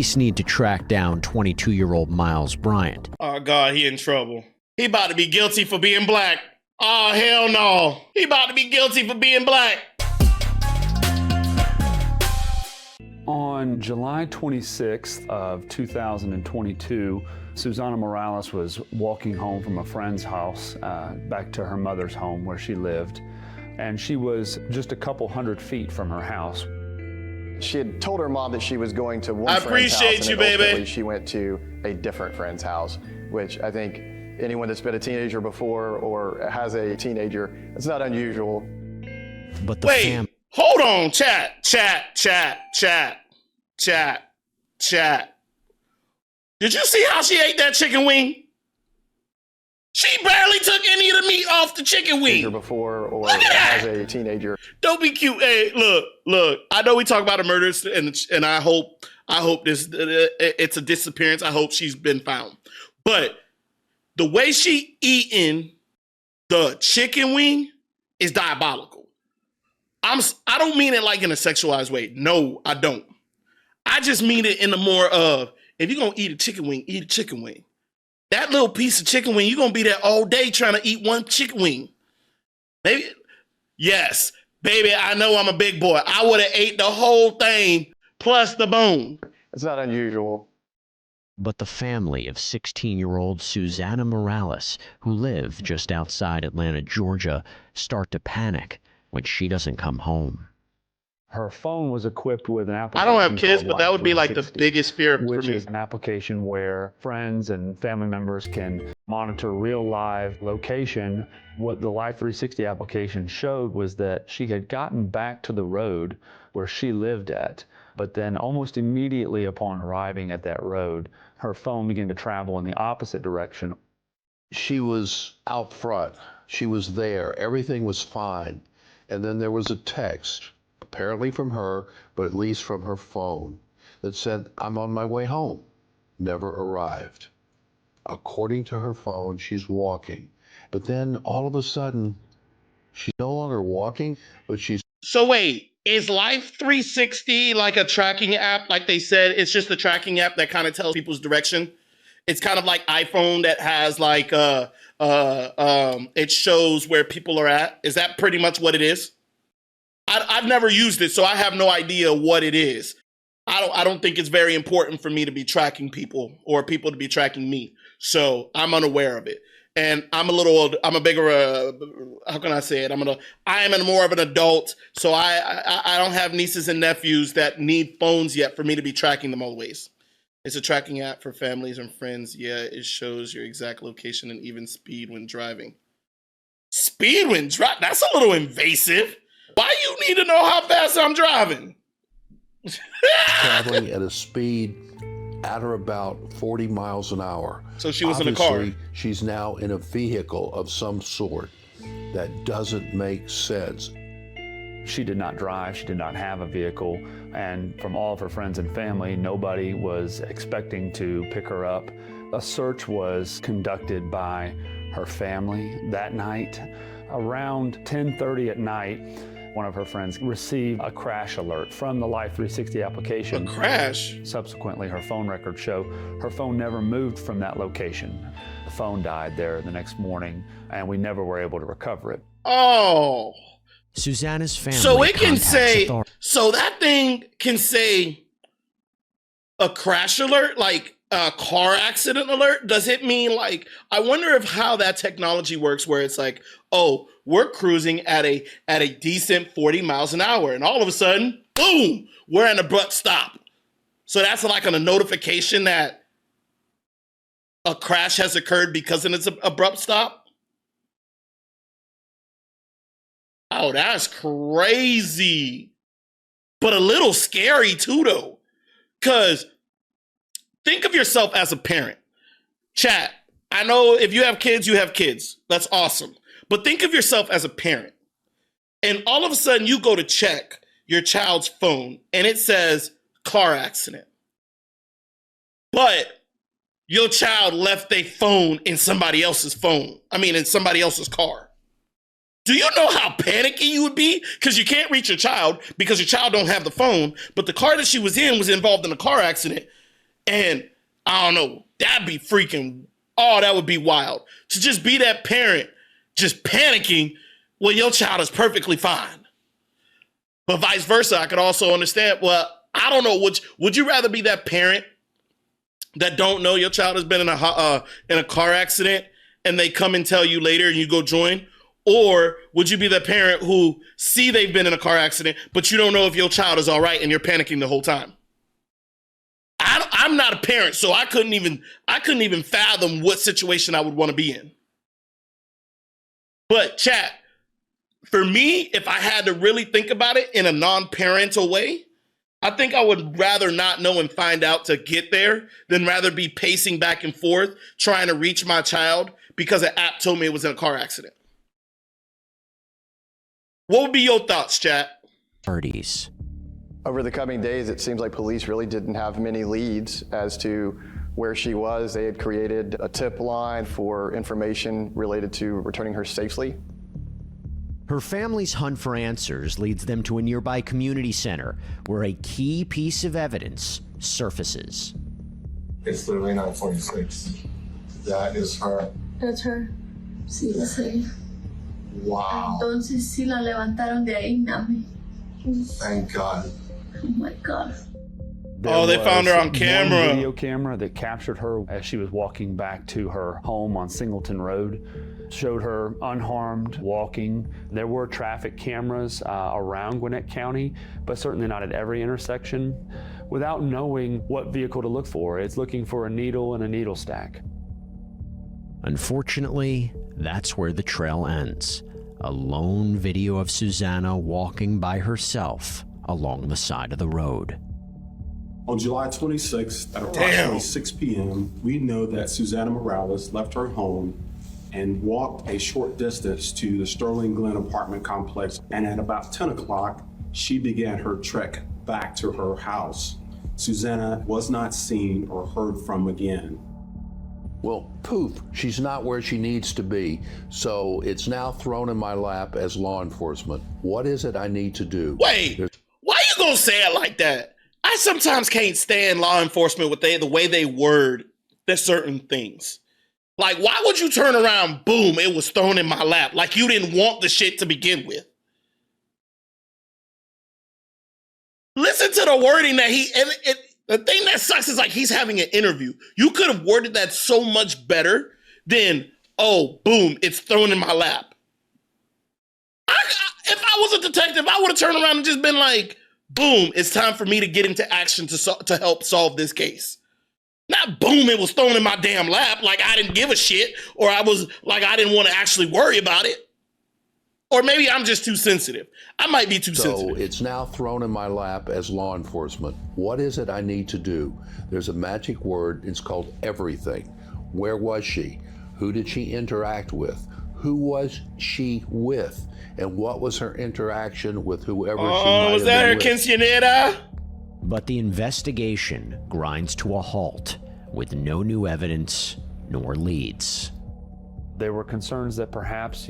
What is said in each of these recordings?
police need to track down 22-year-old Miles Bryant. Oh, God, he in trouble. He about to be guilty for being black. Oh, hell no. He about to be guilty for being black. On July 26th of 2022, Susana Morales was walking home from a friend's house back to her mother's home where she lived, and she was just a couple hundred feet from her house. She had told her mom that she was going to one friend's house. I appreciate you, baby. Ultimately, she went to a different friend's house, which I think anyone that's been a teenager before or has a teenager, it's not unusual. But the hold on, chat. Did you see how she ate that chicken wing? She barely took any of the meat off the chicken wing. Before or as a teenager. Don't be cute. Hey, look. I know we talk about a murder, and I hope this it's a disappearance. I hope she's been found. But the way she eating the chicken wing is diabolical. I don't mean it like in a sexualized way. No, I don't. I just mean it in the more of, if you're going to eat a chicken wing, eat a chicken wing. That little piece of chicken wing, you're going to be there all day trying to eat one chicken wing. Maybe, yes, baby, I know I'm a big boy. I would have ate the whole thing plus the bone. It's not unusual. But the family of 16-year-old Susana Morales, who live just outside Atlanta, Georgia, start to panic when she doesn't come home. Her phone was equipped with an application. I don't have kids, but that would be like the biggest fear for me. Which is an application where friends and family members can monitor real live location. What the Life 360 application showed was that she had gotten back to the road where she lived at, but then almost immediately upon arriving at that road, her phone began to travel in the opposite direction. She was out front. She was there. Everything was fine. And then there was a text, apparently from her, but at least from her phone, that said, "I'm on my way home." Never arrived. According to her phone, she's walking. But then all of a sudden, she's no longer walking, but she's... So wait, is Life 360 like a tracking app? Like they said, it's just a tracking app that kind of tells people's direction. It's kind of like iPhone that has like, it shows where people are at. Is that pretty much what it is? I've never used it, so I have no idea what it is. I don't think it's very important for me to be tracking people or people to be tracking me. So I'm unaware of it. And I'm a bigger, how can I say it? I am more of an adult. So I don't have nieces and nephews that need phones yet for me to be tracking them always. It's a tracking app for families and friends. Yeah, it shows your exact location and even speed when driving. Speed when driving? That's a little invasive. Why you need to know how fast I'm driving? traveling at a speed at or about 40 miles an hour. So she was in a car. Obviously, she's now in a vehicle of some sort. That doesn't make sense. She did not drive, she did not have a vehicle, and from all of her friends and family, nobody was expecting to pick her up. A search was conducted by her family that night. Around 10:30 at night, one of her friends received a crash alert from the Life 360 application. A crash? Subsequently, her phone records show her phone never moved from that location. The phone died there the next morning, and we never were able to recover it. Oh. Susana's family. So it can say, so that thing can say a crash alert, like a car accident alert? Does it mean like, I wonder if how that technology works where it's like, oh, we're cruising at a decent 40 miles an hour. And all of a sudden, boom, we're at an abrupt stop. So that's like a notification that a crash has occurred because of its abrupt stop. Oh, that's crazy. But a little scary too, though. Because think of yourself as a parent. Chat, I know if you have kids, you have kids. That's awesome. But think of yourself as a parent. And all of a sudden, you go to check your child's phone, and it says car accident. But your child left their phone in somebody else's phone. In somebody else's car. Do you know how panicky you would be? Because you can't reach your child because your child don't have the phone, but the car that she was in was involved in a car accident. And I don't know, that'd be freaking, oh, that would be wild. To just be that parent just panicking when your child is perfectly fine. But vice versa, I could also understand, well, I don't know, would you rather be that parent that don't know your child has been in a car accident and they come and tell you later and you go join? Or would you be the parent who see they've been in a car accident, but you don't know if your child is all right and you're panicking the whole time? I'm not a parent, so I couldn't even fathom what situation I would want to be in. But chat, for me, if I had to really think about it in a non-parental way, I think I would rather not know and find out to get there than rather be pacing back and forth trying to reach my child because an app told me it was in a car accident. What would be your thoughts, chat? Parties. Over the coming days, it seems like police really didn't have many leads as to where she was. They had created a tip line for information related to returning her safely. Her family's hunt for answers leads them to a nearby community center where a key piece of evidence surfaces. It's literally 946. That is her. That's her. Sí, la sé. Wow. Entonces sí la levantaron de ahí, mami. Thank God. Oh my God. They found her on camera. One video camera that captured her as she was walking back to her home on Singleton Road. Showed her unharmed, walking. There were traffic cameras around Gwinnett County, but certainly not at every intersection. Without knowing what vehicle to look for, it's looking for a needle and a needle stack. Unfortunately, that's where the trail ends. A lone video of Susana walking by herself along the side of the road. On July 26th at approximately 6 p.m., we know that Susana Morales left her home and walked a short distance to the Sterling Glen apartment complex. And at about 10 o'clock, she began her trek back to her house. Susana was not seen or heard from again. Well, poof, she's not where she needs to be. So it's now thrown in my lap as law enforcement. What is it I need to do? Wait, why you gonna say it like that? I sometimes can't stand law enforcement with the way they word their certain things. Like, why would you turn around, boom, it was thrown in my lap, like you didn't want the shit to begin with? Listen to the wording that the thing that sucks is like he's having an interview. You could have worded that so much better than, oh, boom, it's thrown in my lap. If I was a detective, I would have turned around and just been like, boom, it's time for me to get into action to help solve this case. Not boom, it was thrown in my damn lap like I didn't give a shit, or I was like I didn't want to actually worry about it. Or maybe I'm just too sensitive. I might be too sensitive. So it's now thrown in my lap as law enforcement. What is it I need to do? There's a magic word. It's called everything. Where was she? Who did she interact with? Who was she with? And what was her interaction with whoever she might have been with? Was that her quinceañera? But the investigation grinds to a halt with no new evidence nor leads. There were concerns that perhaps,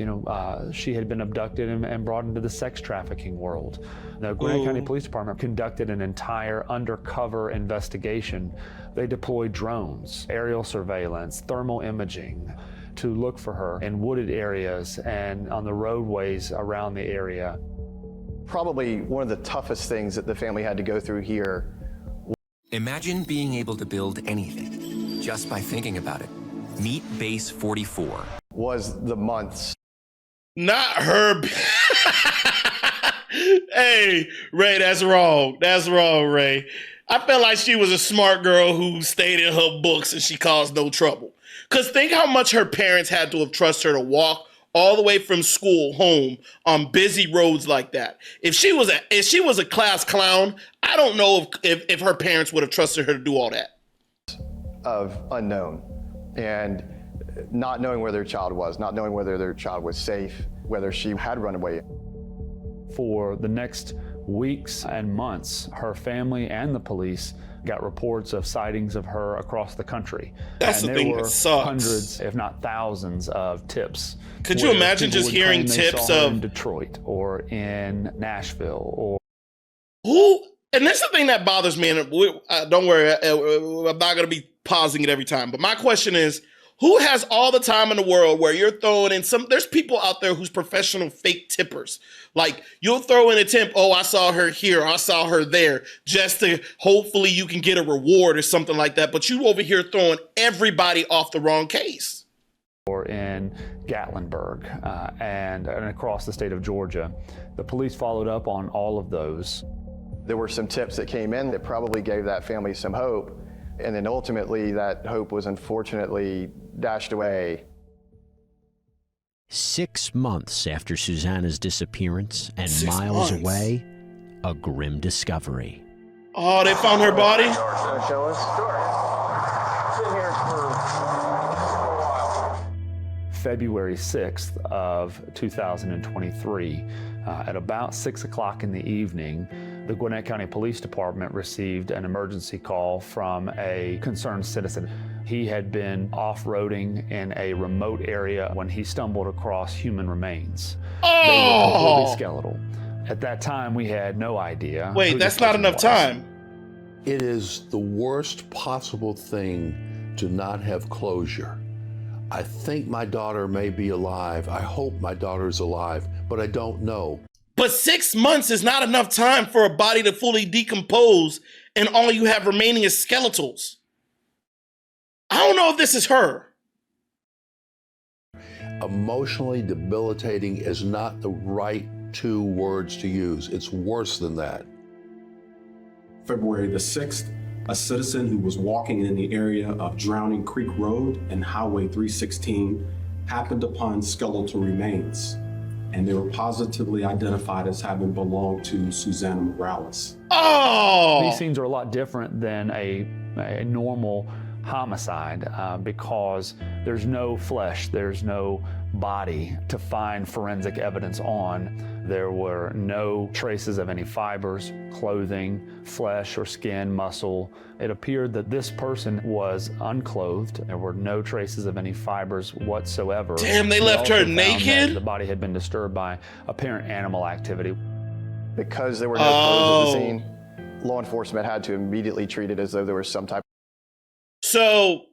she had been abducted and brought into the sex trafficking world. The Gwinnett County Police Department conducted an entire undercover investigation. They deployed drones, aerial surveillance, thermal imaging to look for her in wooded areas and on the roadways around the area. Probably one of the toughest things that the family had to go through here. Imagine being able to build anything just by thinking about it. Meet Base 44. Was the months. Not her. Hey, Ray, that's wrong. That's wrong, Ray. I felt like she was a smart girl who stayed in her books and she caused no trouble. Because think how much her parents had to have trusted her to walk all the way from school home on busy roads like that. If she was a class clown, I don't know if her parents would have trusted her to do all that. Of unknown, and not knowing where their child was, not knowing whether their child was safe, whether she had run away. For the next weeks and months, her family and the police got reports of sightings of her across the country. That's the thing that sucks. Hundreds, if not thousands, of tips. Could you imagine just hearing tips of in Detroit or in Nashville or who And this is the thing that bothers me, and don't worry, I'm not going to be pausing it every time. But my question is, who has all the time in the world where you're throwing in there's people out there who's professional fake tippers. Like, you'll throw in a tip, oh, I saw her here, I saw her there, just to hopefully you can get a reward or something like that. But you over here throwing everybody off the wrong case. Or in Gatlinburg and across the state of Georgia. The police followed up on all of those. There were some tips that came in that probably gave that family some hope. And then ultimately that hope was unfortunately dashed away. 6 months after Susana's disappearance and 6 miles months. away, a grim discovery. Oh, they found her body? Show us? Sure. Sit here for a while. February 6th of 2023, at about 6 o'clock in the evening, the Gwinnett County Police Department received an emergency call from a concerned citizen. He had been off-roading in a remote area when he stumbled across human remains. They were completely skeletal. At that time, we had no idea. Wait, that's not enough time. It is the worst possible thing to not have closure. I think my daughter may be alive. I hope my daughter's alive, but I don't know. But 6 months is not enough time for a body to fully decompose and all you have remaining is skeletals. I don't know if this is her. Emotionally debilitating is not the right 2 words to use. It's worse than that. February the 6th, a citizen who was walking in the area of Drowning Creek Road and Highway 316 happened upon skeletal remains, and they were positively identified as having belonged to Susana Morales. Oh! These scenes are a lot different than a normal homicide because there's no flesh, there's no body to find forensic evidence on. There were no traces of any fibers, clothing, flesh or skin, muscle. It appeared that this person was unclothed. There were no traces of any fibers whatsoever. Damn, they We left her also found that naked? the body had been disturbed by apparent animal activity. Because there were no clothes at the scene, law enforcement had to immediately treat it as though there was some type. So,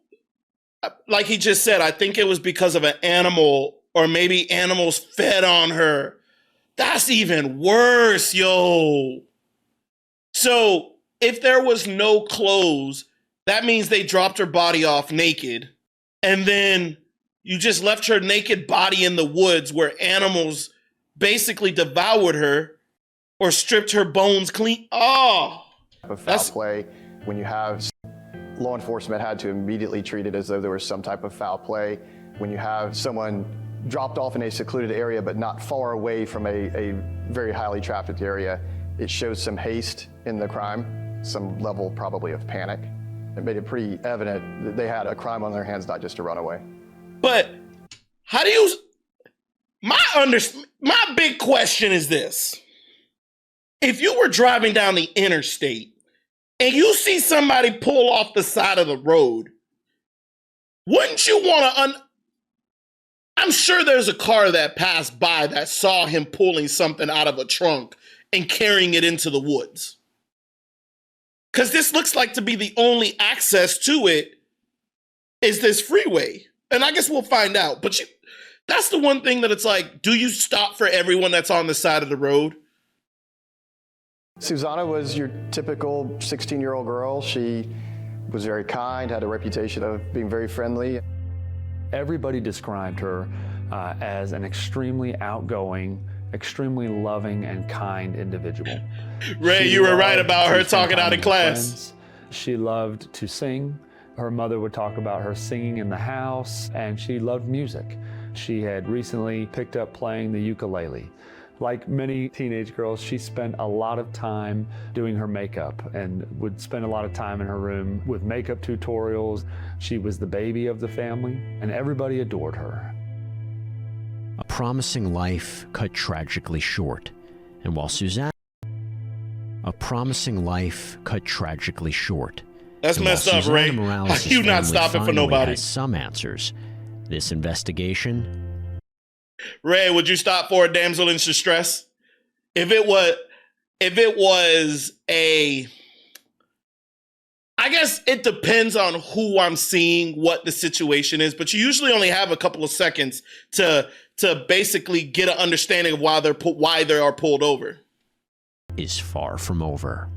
like he just said, I think it was because of an animal, or maybe animals fed on her. That's even worse, yo. So, if there was no clothes, that means they dropped her body off naked, and then you just left her naked body in the woods where animals basically devoured her or stripped her bones clean. Oh, of foul play. When you have law enforcement had to immediately treat it as though there was some type of foul play. When you have someone dropped off in a secluded area but not far away from a very highly trafficked area, it shows some haste in the crime, some level probably of panic. It made it pretty evident that they had a crime on their hands, not just a runaway. but how do you... My big question is this. If you were driving down the interstate and you see somebody pull off the side of the road, wouldn't you want to... I'm sure there's a car that passed by that saw him pulling something out of a trunk and carrying it into the woods. Because this looks like to be the only access to it is this freeway. And I guess we'll find out. But that's the one thing that it's like, do you stop for everyone that's on the side of the road? Susana was your typical 16-year-old girl. She was very kind, had a reputation of being very friendly. Everybody described her as an extremely outgoing, extremely loving and kind individual. Ray, She you were right loved about to her spend talking time out in with class. friends. She loved to sing. Her mother would talk about her singing in the house, and she loved music. She had recently picked up playing the ukulele. Like many teenage girls, she spent a lot of time doing her makeup and would spend a lot of time in her room with makeup tutorials. She was the baby of the family, and everybody adored her. A promising life cut tragically short. And while Susana... A promising life cut tragically short. That's And while messed up, Susana Ray. Morales' You not family stopping for finally nobody. has some answers. This investigation... Ray, would you stop for a damsel in distress? If if it was I guess it depends on who I'm seeing, what the situation is, but you usually only have a couple of seconds to basically get an understanding of why they are pulled over. Is far from over.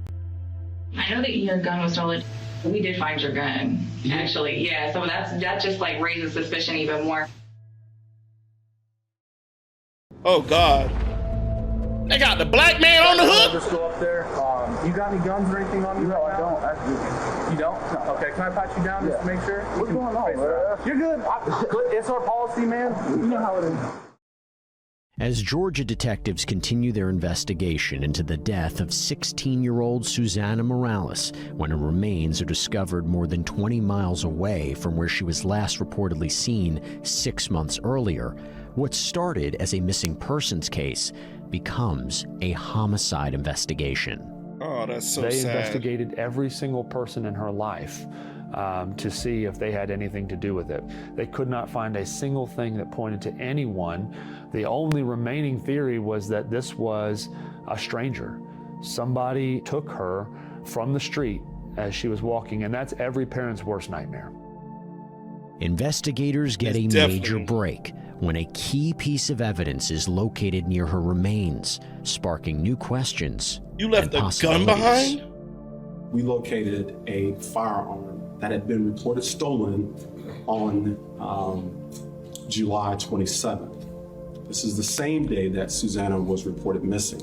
I know that your gun was stolen. We did find your gun, actually. Yeah, so that just like raises suspicion even more. Oh God. They got the black man on the hook? Just go up there. You got any guns or anything on you? No, I don't. You don't? No. Okay, can I pat you down just to make sure? What's going on, man? You're good. It's our policy, man. You know how it is. As Georgia detectives continue their investigation into the death of 16-year-old Susana Morales when her remains are discovered more than 20 miles away from where she was last reportedly seen 6 months earlier, what started as a missing persons case becomes a homicide investigation. Oh, that's so sad. They investigated every single person in her life to see if they had anything to do with it. They could not find a single thing that pointed to anyone. The only remaining theory was that this was a stranger. Somebody took her from the street as she was walking, and that's every parent's worst nightmare. Investigators get a major break when a key piece of evidence is located near her remains, sparking new questions. You left a gun behind? We located a firearm that had been reported stolen on July 27th. This is the same day that Susana was reported missing.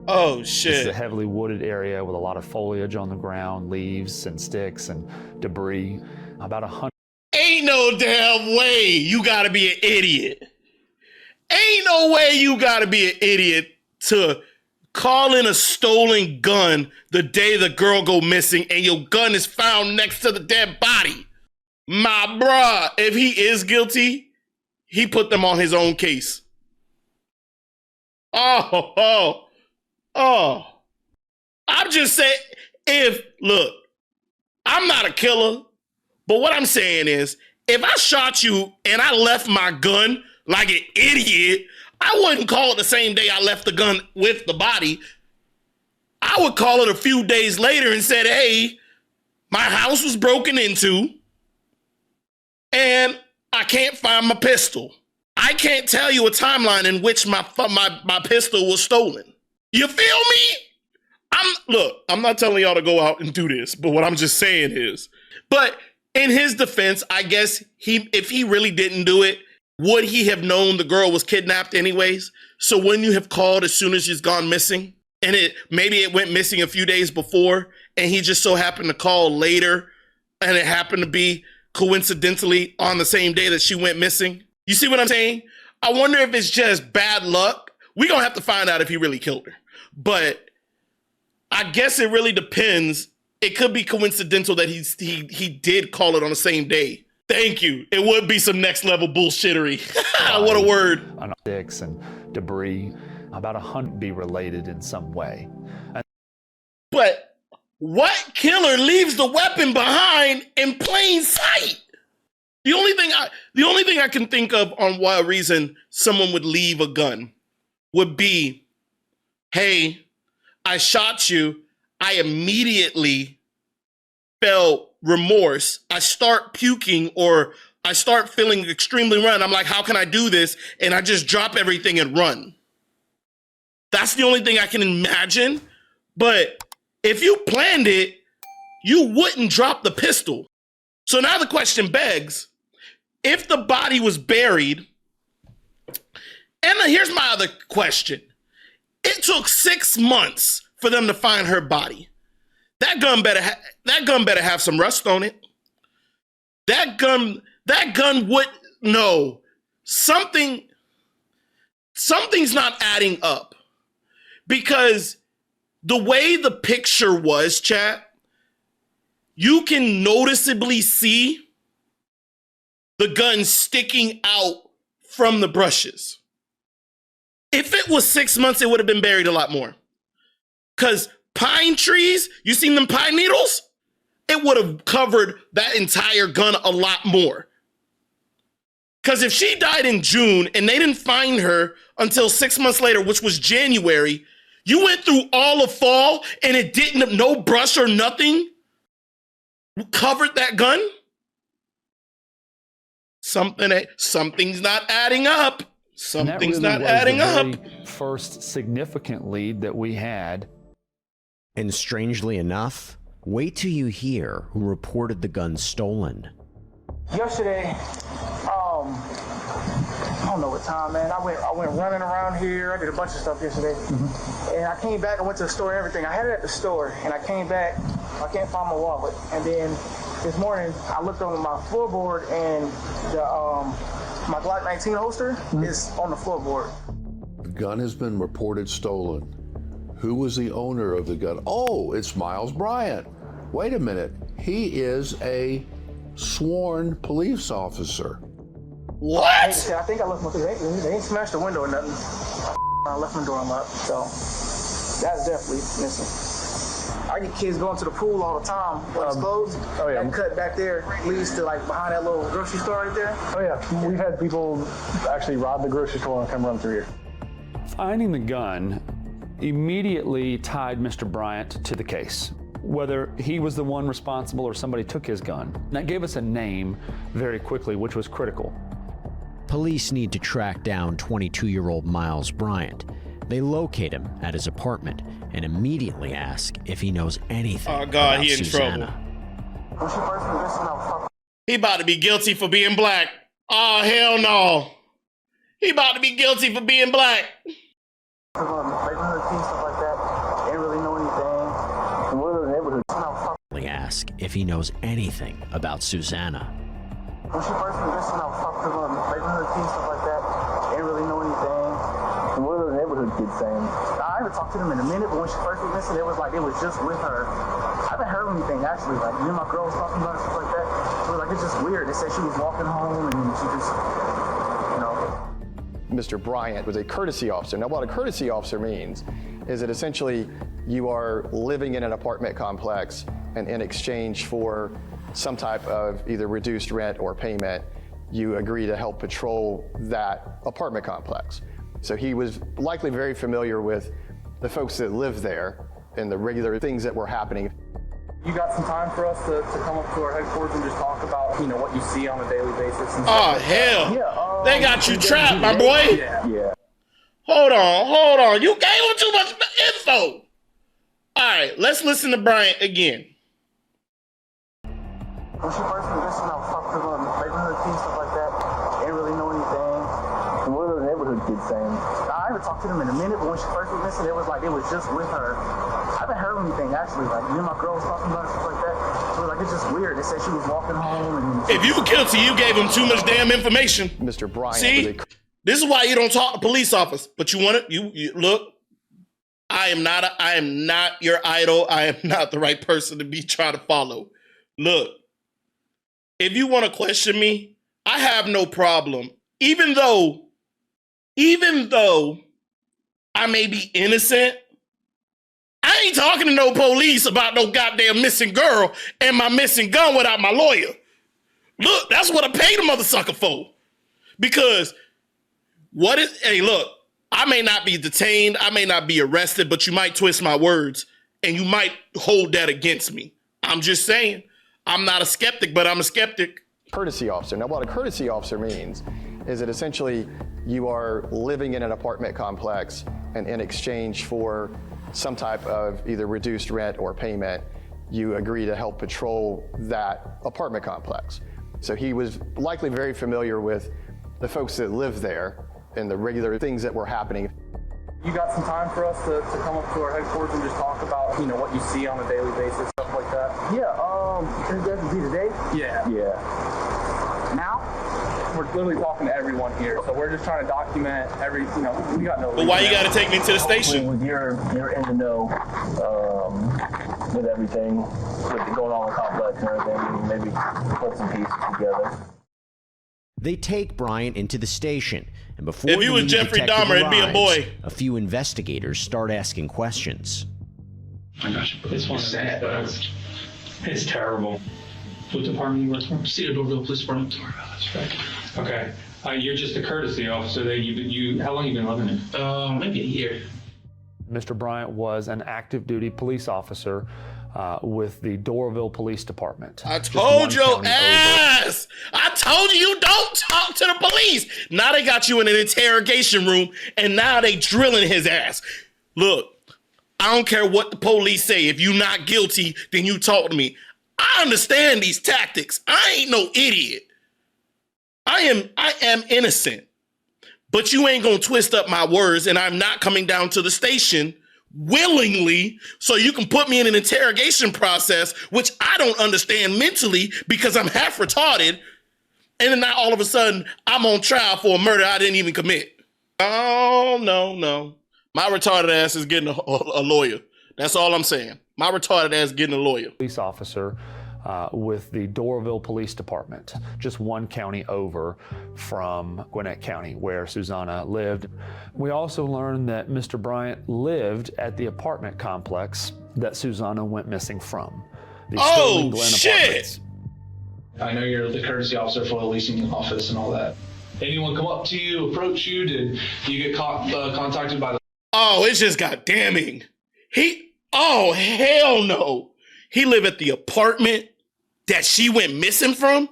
Oh, shit. This is a heavily wooded area with a lot of foliage on the ground, leaves and sticks and debris. About 100. Ain't no damn way you gotta be an idiot. Ain't no way you gotta be an idiot to call in a stolen gun the day the girl go missing and your gun is found next to the dead body. My bruh, if he is guilty, he put them on his own case. Oh. I'm just saying, look, I'm not a killer, but what I'm saying is, if I shot you and I left my gun like an idiot, I wouldn't call it the same day I left the gun with the body. I would call it a few days later and said, hey, my house was broken into and I can't find my pistol. I can't tell you a timeline in which my pistol was stolen. You feel me? I'm not telling y'all to go out and do this, but what I'm just saying is, but in his defense, I guess if he really didn't do it, would he have known the girl was kidnapped anyways? So wouldn't you have called as soon as she's gone missing? And maybe it went missing a few days before, and he just so happened to call later, and it happened to be coincidentally on the same day that she went missing. You see what I'm saying? I wonder if it's just bad luck. We're gonna have to find out if he really killed her. But I guess it really depends. It could be coincidental that he did call it on the same day. Thank you. It would be some next level bullshittery. What a word. On sticks and debris, about 100 be related in some way. But what killer leaves the weapon behind in plain sight? The only thing I can think of on what reason someone would leave a gun would be, hey, I shot you. I immediately felt remorse. I start puking or I start feeling extremely run. I'm like, how can I do this? And I just drop everything and run. That's the only thing I can imagine. But if you planned it, you wouldn't drop the pistol. So now the question begs, if the body was buried, and here's my other question. It took 6 months for them to find her body. That gun better have some rust on it. That gun would no. Something's not adding up. Because the way the picture was, chat, you can noticeably see the gun sticking out from the brushes. If it was 6 months, it would have been buried a lot more. Because pine trees, you seen them pine needles? It would have covered that entire gun a lot more. Because if she died in June and they didn't find her until 6 months later, which was January, You went through all of fall and it didn't, no brush or nothing covered that gun? Something's not adding up. Something's not adding up. That really was the very first significant lead that we had. And strangely enough, wait till you hear who reported the gun stolen. Yesterday, I don't know what time, man. I went running around here. I did a bunch of stuff yesterday. And I came back, I went to the store and everything. I had it at the store, and I came back, I can't find my wallet. And then this morning, I looked on my floorboard, and my Glock 19 holster is on the floorboard. The gun has been reported stolen. Who was the owner of the gun? Oh, it's Miles Bryant. Wait a minute. He is a sworn police officer. What? I think I left my, they ain't smashed the window or nothing. I left my door unlocked, so that's definitely missing. I get kids going to the pool all the time when it's closed. Oh yeah. That cut back there leads to like behind that little grocery store right there. Oh yeah, we've had people actually rob the grocery store and come run through here. Finding the gun immediately tied Mr. Bryant to the case, whether he was the one responsible or somebody took his gun. And that gave us a name very quickly, which was critical. Police need to track down 22-year-old Miles Bryant. They locate him at his apartment and immediately ask if he knows anything about he in Susana. Trouble. He about to be guilty for being black. Oh, hell no. He about to be guilty for being black. They ask if he knows anything about Susana. When she first went missing, I was talking to them, neighborhood kids, stuff like that. They didn't really know anything. And what are the neighborhood kids saying? I haven't talked to them in a minute, but when she first went missing, it was like it was just with her. I haven't heard anything actually. Like me and my girl was talking about it, stuff like that. It was like it's just weird. They said she was walking home and she just, you know. Mr. Bryant was a courtesy officer. Now, what a courtesy officer means is that essentially you are living in an apartment complex, and in exchange for some type of either reduced rent or payment, you agree to help patrol that apartment complex. So he was likely very familiar with the folks that live there and the regular things that were happening. You got some time for us to come up to our headquarters and just talk about, you know, what you see on a daily basis? And oh, hell. Yeah, they got you trapped, my boy. Yeah. Hold on. You gave him too much info. All right, let's listen to Bryant again. When she first went missing, I was talking to them, neighborhood kids, stuff like that. They didn't really know anything. And what are the neighborhood kids saying? I haven't talked to them in a minute, but when she first went missing, it was like it was just with her. I haven't heard anything actually. Like me and my girl was talking about it, stuff like that. It was like it's just weird. They said she was walking home and. If you were guilty, you gave him too much damn information. Mr. Bryant. See, this is why you don't talk to police officers. But you want it? You look. I am not your idol. I am not the right person to be trying to follow. Look. If you want to question me, I have no problem. Even though I may be innocent, I ain't talking to no police about no goddamn missing girl and my missing gun without my lawyer. Look, that's what I paid the motherfucker for. Because hey, look, I may not be detained, I may not be arrested, but you might twist my words and you might hold that against me. I'm just saying. I'm not a skeptic, but I'm a skeptic. Courtesy officer. Now, what a courtesy officer means is that essentially you are living in an apartment complex, and in exchange for some type of either reduced rent or payment, you agree to help patrol that apartment complex. So he was likely very familiar with the folks that live there and the regular things that were happening. You got some time for us to come up to our headquarters and just talk about, you know, what you see on a daily basis, stuff like that? Yeah, can it be today? Yeah. Now? We're literally talking to everyone here, so we're just trying to document we got no. But why you gotta take me to the station? With you're in the know with everything, with going on in the complex and everything, maybe put some pieces together. They take Bryant into the station, and before if you was Jeffrey Dahmer, it'd be a boy. A few investigators start asking questions. Oh my gosh, this one's sad. It's terrible. What department you work for? Cedar Dorville Police Department. That's right. Okay. You're just a courtesy officer. How long you been living here? Maybe a year. Mr. Bryant was an active duty police officer with the Doraville Police Department. I told your ass! I told you don't talk to the police! Now they got you in an interrogation room and now they drilling his ass. Look, I don't care what the police say. If you not guilty, then you talk to me. I understand these tactics. I ain't no idiot. I am innocent. But you ain't gonna twist up my words, and I'm not coming down to the station willingly so you can put me in an interrogation process, which I don't understand mentally because I'm half retarded, and then now all of a sudden I'm on trial for a murder I didn't even commit. Oh, no. My retarded ass is getting a lawyer. That's all I'm saying. My retarded ass getting a lawyer. Police officer with the Doraville Police Department, just one county over from Gwinnett County, where Susana lived. We also learned that Mr. Bryant lived at the apartment complex that Susana went missing from. The Sterling Glen Apartments. I know you're the courtesy officer for the leasing office and all that. Anyone come up to you, approach you? Did you get contacted by the... Oh, it just got damning. Oh, hell no. He lived at the apartment that she went missing from?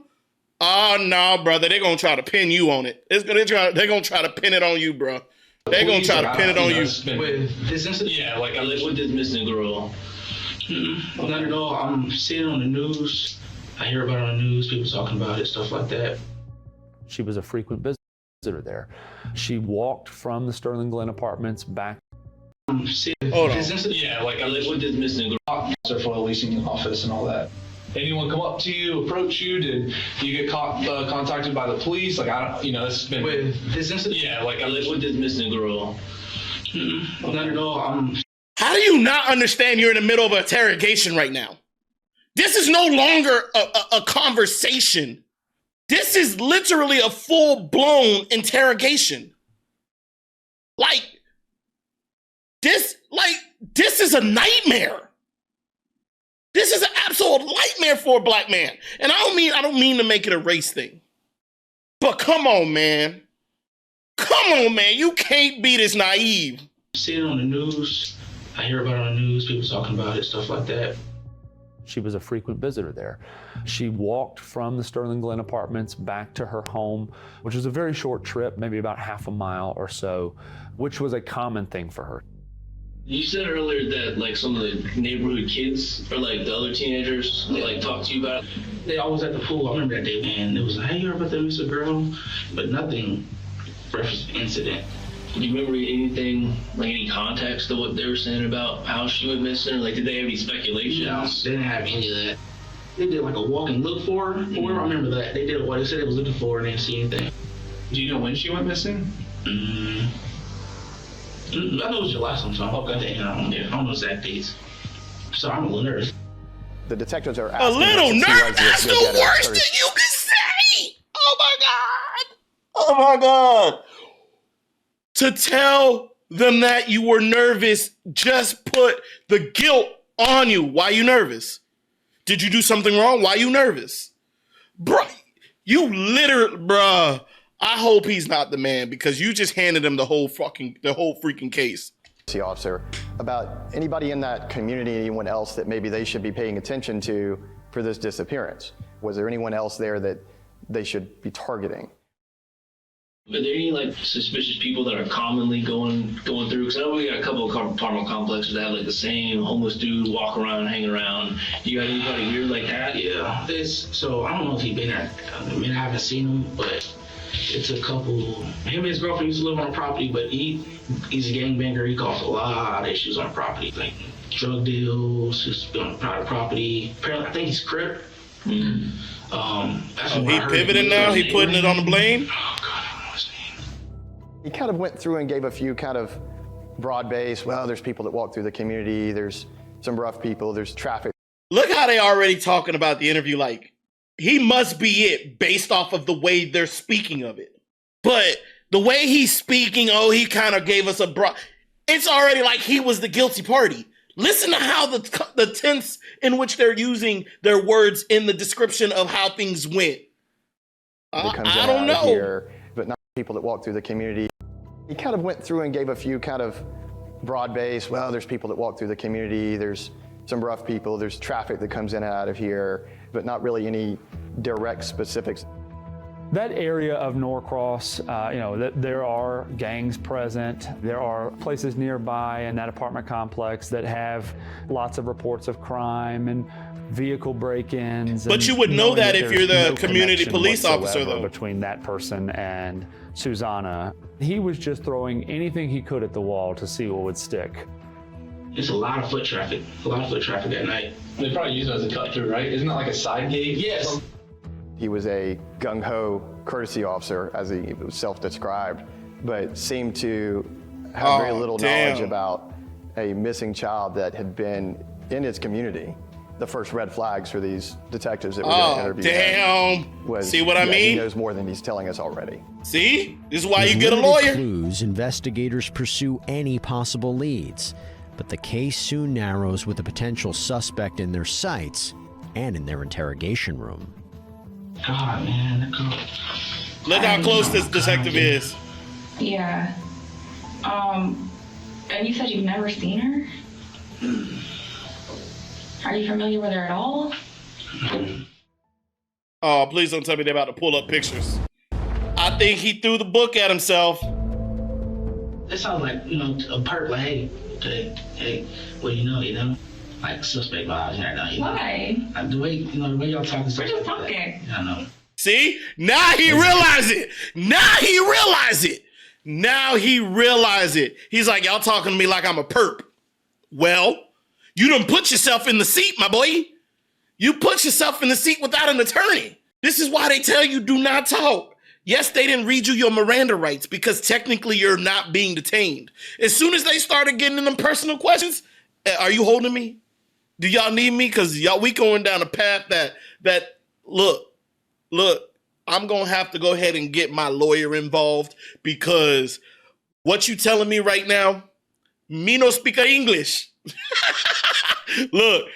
Oh, no, brother. They're going to try to pin you on it. They're going to try to pin it on you, bro. They're going to try to pin it on you. With this incident? Yeah, like I live with this missing girl. Not at all. I'm seeing it on the news. I hear about it on the news, people talking about it, stuff like that. She was a frequent visitor there. She walked from the Sterling Glen Apartments back. Hold on. Yeah, like I live with this missing girl for the leasing office and all that. Anyone come up to you, approach you? Did you get contacted by the police? Like, I don't, this has been... With this incident? Yeah, like I live with this missing girl. Not at all. How do you not understand you're in the middle of an interrogation right now? This is no longer a conversation. This is literally a full-blown interrogation. This is a nightmare. This is an absolute nightmare for a black man. And I don't mean to make it a race thing. But come on, man. Come on, man. You can't be this naive. See it on the news. I hear about it on the news, people talking about it, stuff like that. She was a frequent visitor there. She walked from the Sterling Glen Apartments back to her home, which was a very short trip, maybe about half a mile or so, which was a common thing for her. You said earlier that like some of the neighborhood kids or like the other teenagers like talk to you about it. They always at the pool. I remember that day, man. It was like, hey, you heard about that missing girl? But nothing referenced the incident. Do you remember anything, like any context of what they were saying about how she went missing? Or like, did they have any speculation? No, they didn't have any of that. They did like a walk and look for her. I remember that. They did what they said they was looking for her and they didn't see anything. Do you know when she went missing? I know it was July sometime. Okay, I don't know exact dates. So I'm a little nervous. The detectives are a little nervous. That's the worst thing you can say. Oh my God. Oh my God. To tell them that you were nervous just put the guilt on you. Why are you nervous? Did you do something wrong? Why are you nervous? Bruh, you literally, bruh. I hope he's not the man because you just handed him the whole freaking case. Officer, about anybody in that community, anyone else that maybe they should be paying attention to for this disappearance. Was there anyone else there that they should be targeting? Are there any like suspicious people that are commonly going through? Because I know we got a couple of apartment complexes that have like the same homeless dude walk around, hang around. You got anybody weird like that? Yeah. So I don't know if he's been there. I haven't seen him, but it's a couple. Him and his girlfriend used to live on the property, but he's a gangbanger. He caused a lot of issues on the property, like drug deals, just on private property. Apparently, I think he's Crip. He pivoting now? He putting it on the blame? Oh, God, I don't know his name. He kind of went through and gave a few kind of broad-based, well, there's people that walk through the community, there's some rough people, there's traffic. Look how they already talking about the interview like, he must be it based off of the way they're speaking of it. But the way he's speaking, he kind of gave us it's already like he was the guilty party. Listen to how the tense in which they're using their words in the description of how things went. I don't know. Here, but not people that walk through the community. He kind of went through and gave a few kind of broad-based. Well, there's people that walk through the community. There's some rough people. There's traffic that comes in and out of here, but not really any direct specifics. That area of Norcross, there are gangs present. There are places nearby in that apartment complex that have lots of reports of crime and vehicle break-ins. But you would know that if you're the community police officer, though. Between that person and Susana, he was just throwing anything he could at the wall to see what would stick. There's a lot of foot traffic at night. They probably use it as a cut through, right? Isn't that like a side gate? Yes. He was a gung-ho courtesy officer, as he was self-described, but seemed to have very little knowledge about a missing child that had been in his community. The first red flags for these detectives that were going to interview him was, see what I mean? He knows more than he's telling us already. See? This is why With you get a limited lawyer. Clues, investigators pursue any possible leads, but the case soon narrows with a potential suspect in their sights and in their interrogation room. God, man. Look how close this detective is. Yeah. And you said you've never seen her? Are you familiar with her at all? Oh, please don't tell me they're about to pull up pictures. I think he threw the book at himself. It sounds like, a perk, like, hey, well, like suspect vibes right now. Why? Like the way y'all talking. We're just talking. I know. See? Now he realized it. Now he realized it. He's like, y'all talking to me like I'm a perp. Well, you done put yourself in the seat, my boy. You put yourself in the seat without an attorney. This is why they tell you do not talk. Yes, they didn't read you your Miranda rights because technically you're not being detained. As soon as they started getting in them personal questions, are you holding me? Do y'all need me? Because we going down a path that look, I'm going to have to go ahead and get my lawyer involved because what you telling me right now, me no speak English. Look.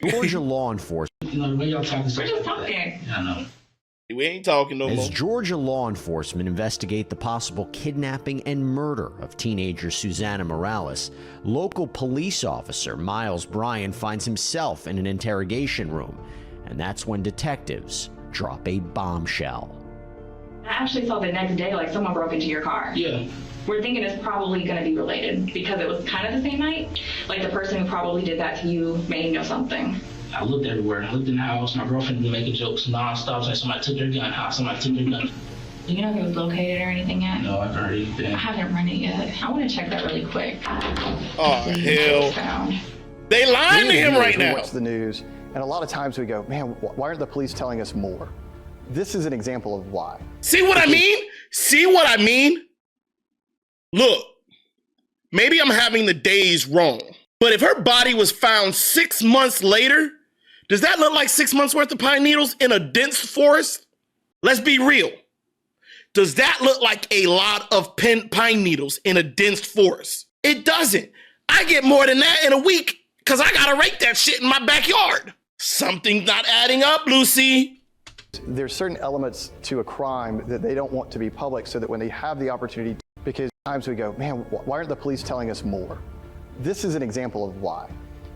Georgia law enforcement. The way y'all talking. We're just talking. I know. We ain't talking no more. As Georgia law enforcement investigate the possible kidnapping and murder of teenager Susana Morales, local police officer Miles Bryan finds himself in an interrogation room, and that's when detectives drop a bombshell. I actually saw the next day, like someone broke into your car. Yeah. We're thinking it's probably going to be related because it was kind of the same night. Like the person who probably did that to you may know something. I looked everywhere. I looked in the house. My girlfriend was making jokes nonstop. Like somebody took their gun. Somebody took their gun. Do you know if it was located or anything yet? No, I haven't heard anything. I haven't run it yet. I want to check that really quick. Oh, hell. They lying to him right now. We watch the news, and a lot of times we go, man, why aren't the police telling us more? This is an example of why. See what I mean? Look, maybe I'm having the days wrong, but if her body was found 6 months later, does that look like 6 months worth of pine needles in a dense forest? Let's be real. Does that look like a lot of pine needles in a dense forest? It doesn't. I get more than that in a week because I gotta rake that shit in my backyard. Something's not adding up, Lucy. There's certain elements to a crime that they don't want to be public so that when they have the opportunity, because times we go, man, why aren't the police telling us more? This is an example of why.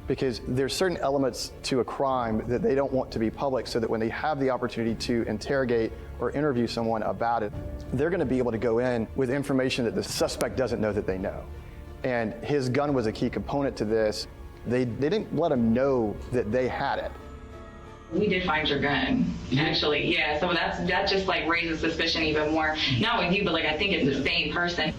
Because there's certain elements to a crime that they don't want to be public so that when they have the opportunity to interrogate or interview someone about it, they're going to be able to go in with information that the suspect doesn't know that they know. And his gun was a key component to this. They didn't let him know that they had it. We did find your gun, actually. Yeah, so that just like raises suspicion even more. Not with you, but like I think it's the same person.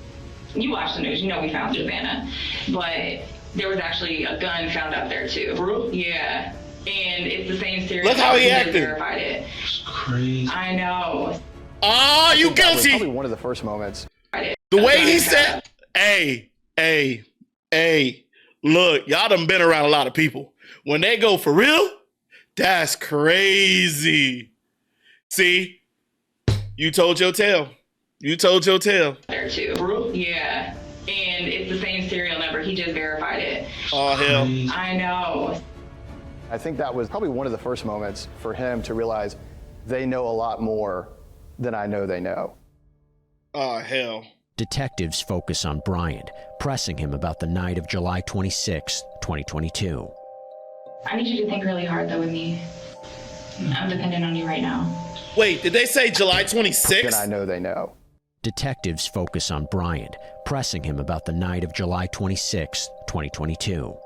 You watch the news, you know we found Savannah, but there was actually a gun found out there too. For real? Yeah, and it's the same serial. Look how he acted. Verified it. It's crazy. I know. Oh, you That was guilty. probably one of the first moments. The way he said, hey, look, y'all done been around a lot of people. When they go for real, that's crazy. See, you told your tale. There too. For real? Yeah, and it's the same serial number. He just verified it. Oh, hell. I know. I think that was probably one of the first moments for him to realize they know a lot more than I know they know. Oh, hell. Detectives focus on Bryant, pressing him about the night of July 26, 2022. I need you to think really hard though with me. I'm dependent on you right now. Wait, did they say July 26th? Then I know they know. Detectives focus on Bryant, pressing him about the night of July 26, 2022.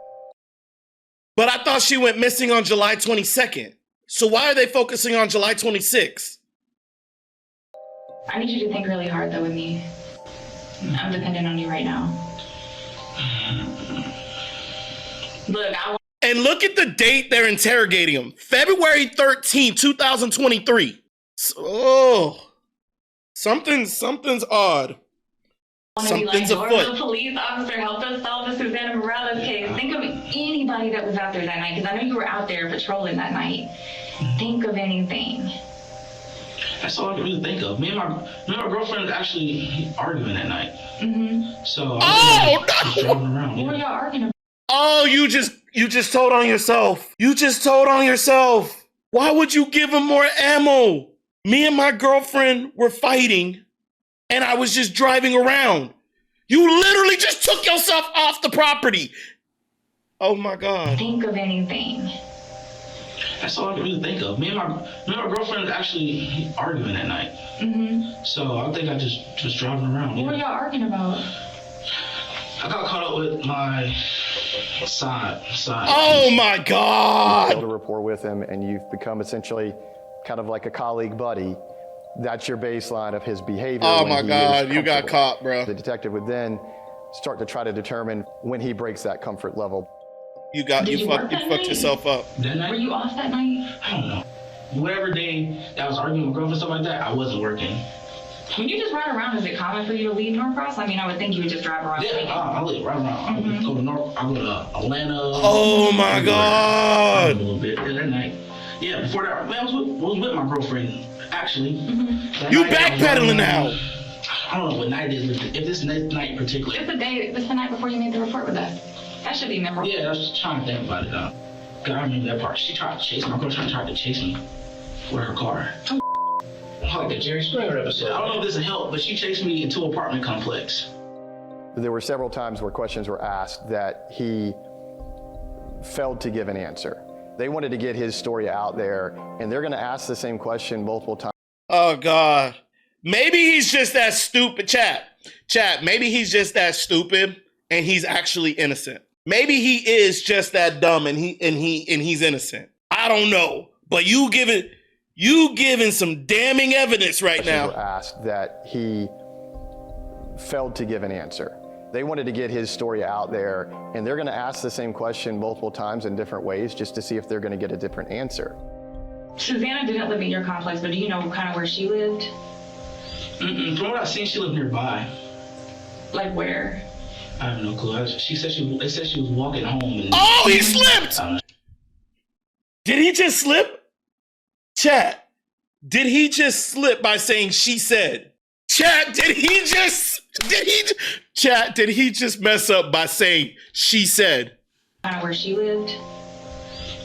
But I thought she went missing on July 22nd. So why are they focusing on July 26th? I need you to think really hard though with me. I'm dependent on you right now. Look, and look at the date they're interrogating him. February 13, 2023. Oh, something's odd. Something's afoot. The police officer helped us solve the Susana Morales case. Think of anybody that was out there that night, because I know you were out there patrolling that night. Think of anything. That's all I can really think of. Me and my girlfriend was actually arguing that night. Mm-hmm. So I was driving around. What were y'all arguing about? Oh, you just told on yourself. You just told on yourself. Why would you give him more ammo? Me and my girlfriend were fighting, and I was just driving around. You literally just took yourself off the property. Oh my God. Think of anything. That's all I can really think of. Me and my girlfriend was actually arguing that night. Mm-hmm. So I think I just driving around. What were y'all arguing about? I got caught up with my side. Oh my God! You build a rapport with him, and you've become essentially kind of like a colleague buddy. That's your baseline of his behavior. Oh my God, you got caught, bro. The detective would then start to try to determine when he breaks that comfort level. You fucked yourself up. Were you off that night? I don't know. Whatever day that I was arguing with my girlfriend, stuff like that, I wasn't working. When you just ride around, is it common for you to leave Norcross? I mean, I would think you would just drive around. Yeah, I live right around. Mm-hmm. I go to I go to Atlanta. Oh my God! A little bit that night. Yeah, before that, man, I was with my girlfriend actually. Mm-hmm. You backpedaling now? I don't know what night it is. If this night in particular. It's the night before you made the report with us. That should be memorable. Yeah, I was just trying to think about it. God, I remember that part. She tried to chase me. My girlfriend tried to chase me with her car. Like the Jerry Springer episode. I don't know if this will help, but she chased me into an apartment complex. There were several times where questions were asked that he failed to give an answer. They wanted to get his story out there, and they're going to ask the same question multiple times. Oh God. Maybe he's just that stupid. Chat, maybe he's just that stupid and he's actually innocent. Maybe he is just that dumb and he's innocent. I don't know. But you giving some damning evidence right now. Were asked that he failed to give an answer. They wanted to get his story out there, and they're going to ask the same question multiple times in different ways just to see if they're going to get a different answer. Susana didn't live in your complex, but do you know kind of where she lived? From what I've seen, she lived nearby. Like where? I have no clue. They said she was walking home. And oh, he slipped! Did he just slip? Chat, did he just slip by saying she said? Chat, did he just mess up by saying she said? Kind of where she lived?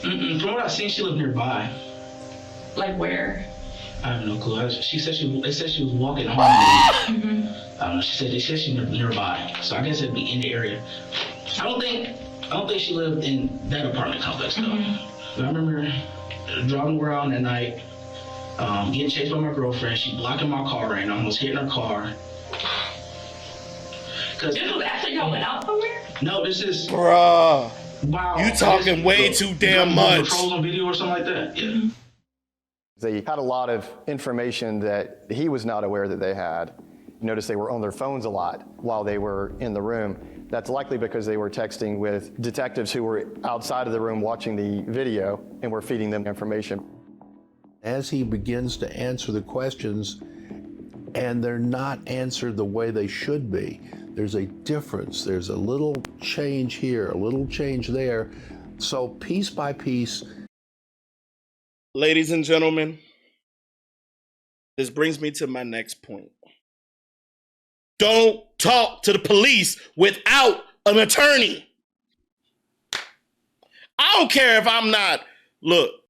From what I've seen, she lived nearby. Like where? I have no clue. They said she was walking home. They said she was nearby. So I guess it'd be in the area. I don't think she lived in that apartment complex though. But I remember driving around that night, getting chased by my girlfriend. She blocking my car and almost hitting her car. This was after y'all went out somewhere? No, this is. Bruh. Wow. You talking way too damn much. Patrols on video or something like that. Yeah. They had a lot of information that he was not aware that they had. You notice they were on their phones a lot while they were in the room. That's likely because they were texting with detectives who were outside of the room watching the video and were feeding them information. As he begins to answer the questions, and they're not answered the way they should be, there's a difference. There's a little change here, a little change there. So piece by piece. Ladies and gentlemen, this brings me to my next point. Don't talk to the police without an attorney. I don't care if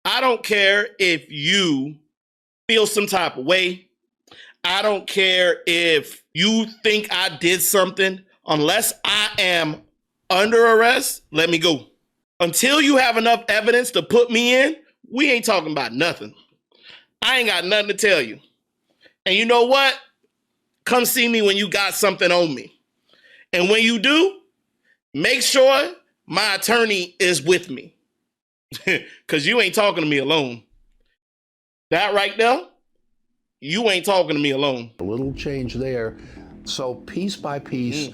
I don't care if you feel some type of way. I don't care if you think I did something. Unless I am under arrest, let me go. Until you have enough evidence to put me in, we ain't talking about nothing. I ain't got nothing to tell you. And you know what? Come see me when you got something on me. And when you do, make sure my attorney is with me. Because you ain't talking to me alone. That right there, you ain't talking to me alone. A little change there. So piece by piece,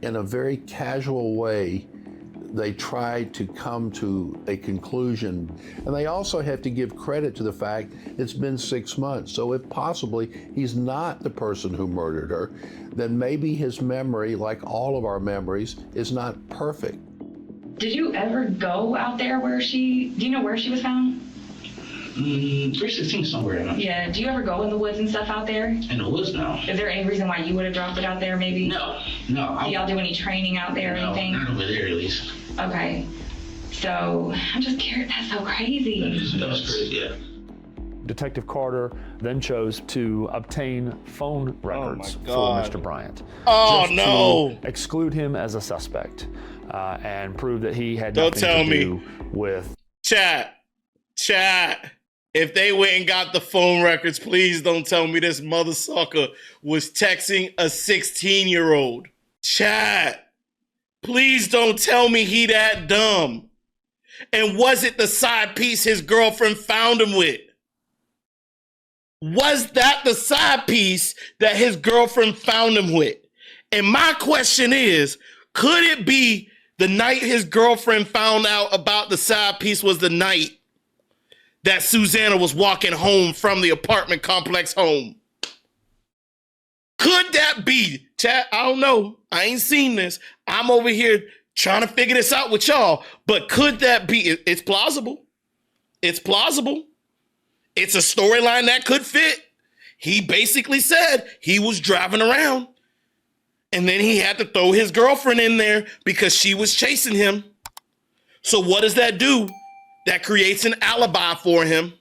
in a very casual way, they try to come to a conclusion. And they also have to give credit to the fact it's been 6 months. So if possibly he's not the person who murdered her, then maybe his memory, like all of our memories, is not perfect. Did you ever go out there do you know where she was found? 316 somewhere. Yeah, do you ever go in the woods and stuff out there? In the woods, no. Is there any reason why you would have dropped it out there, maybe? No. Do y'all do any training out there or anything? Not over there, at least. Okay. So, I'm just curious. That's so crazy. That was crazy, yeah. Detective Carter then chose to obtain phone records for Mr. Bryant. Oh, just no. to exclude him as a suspect and prove that he had nothing to do with... Chat. If they went and got the phone records, please don't tell me this mother sucker was texting a 16-year-old. Chat. Please don't tell me he that dumb. And was it the side piece his girlfriend found him with? Was that the side piece that his girlfriend found him with? And my question is, could it be the night his girlfriend found out about the side piece was the night that Susana was walking home from the apartment complex home? Could that be? Chat, I don't know. I ain't seen this. I'm over here trying to figure this out with y'all. But could that be? It's plausible. It's plausible. It's a storyline that could fit. He basically said he was driving around and then he had to throw his girlfriend in there because she was chasing him. So what does that do? That creates an alibi for him.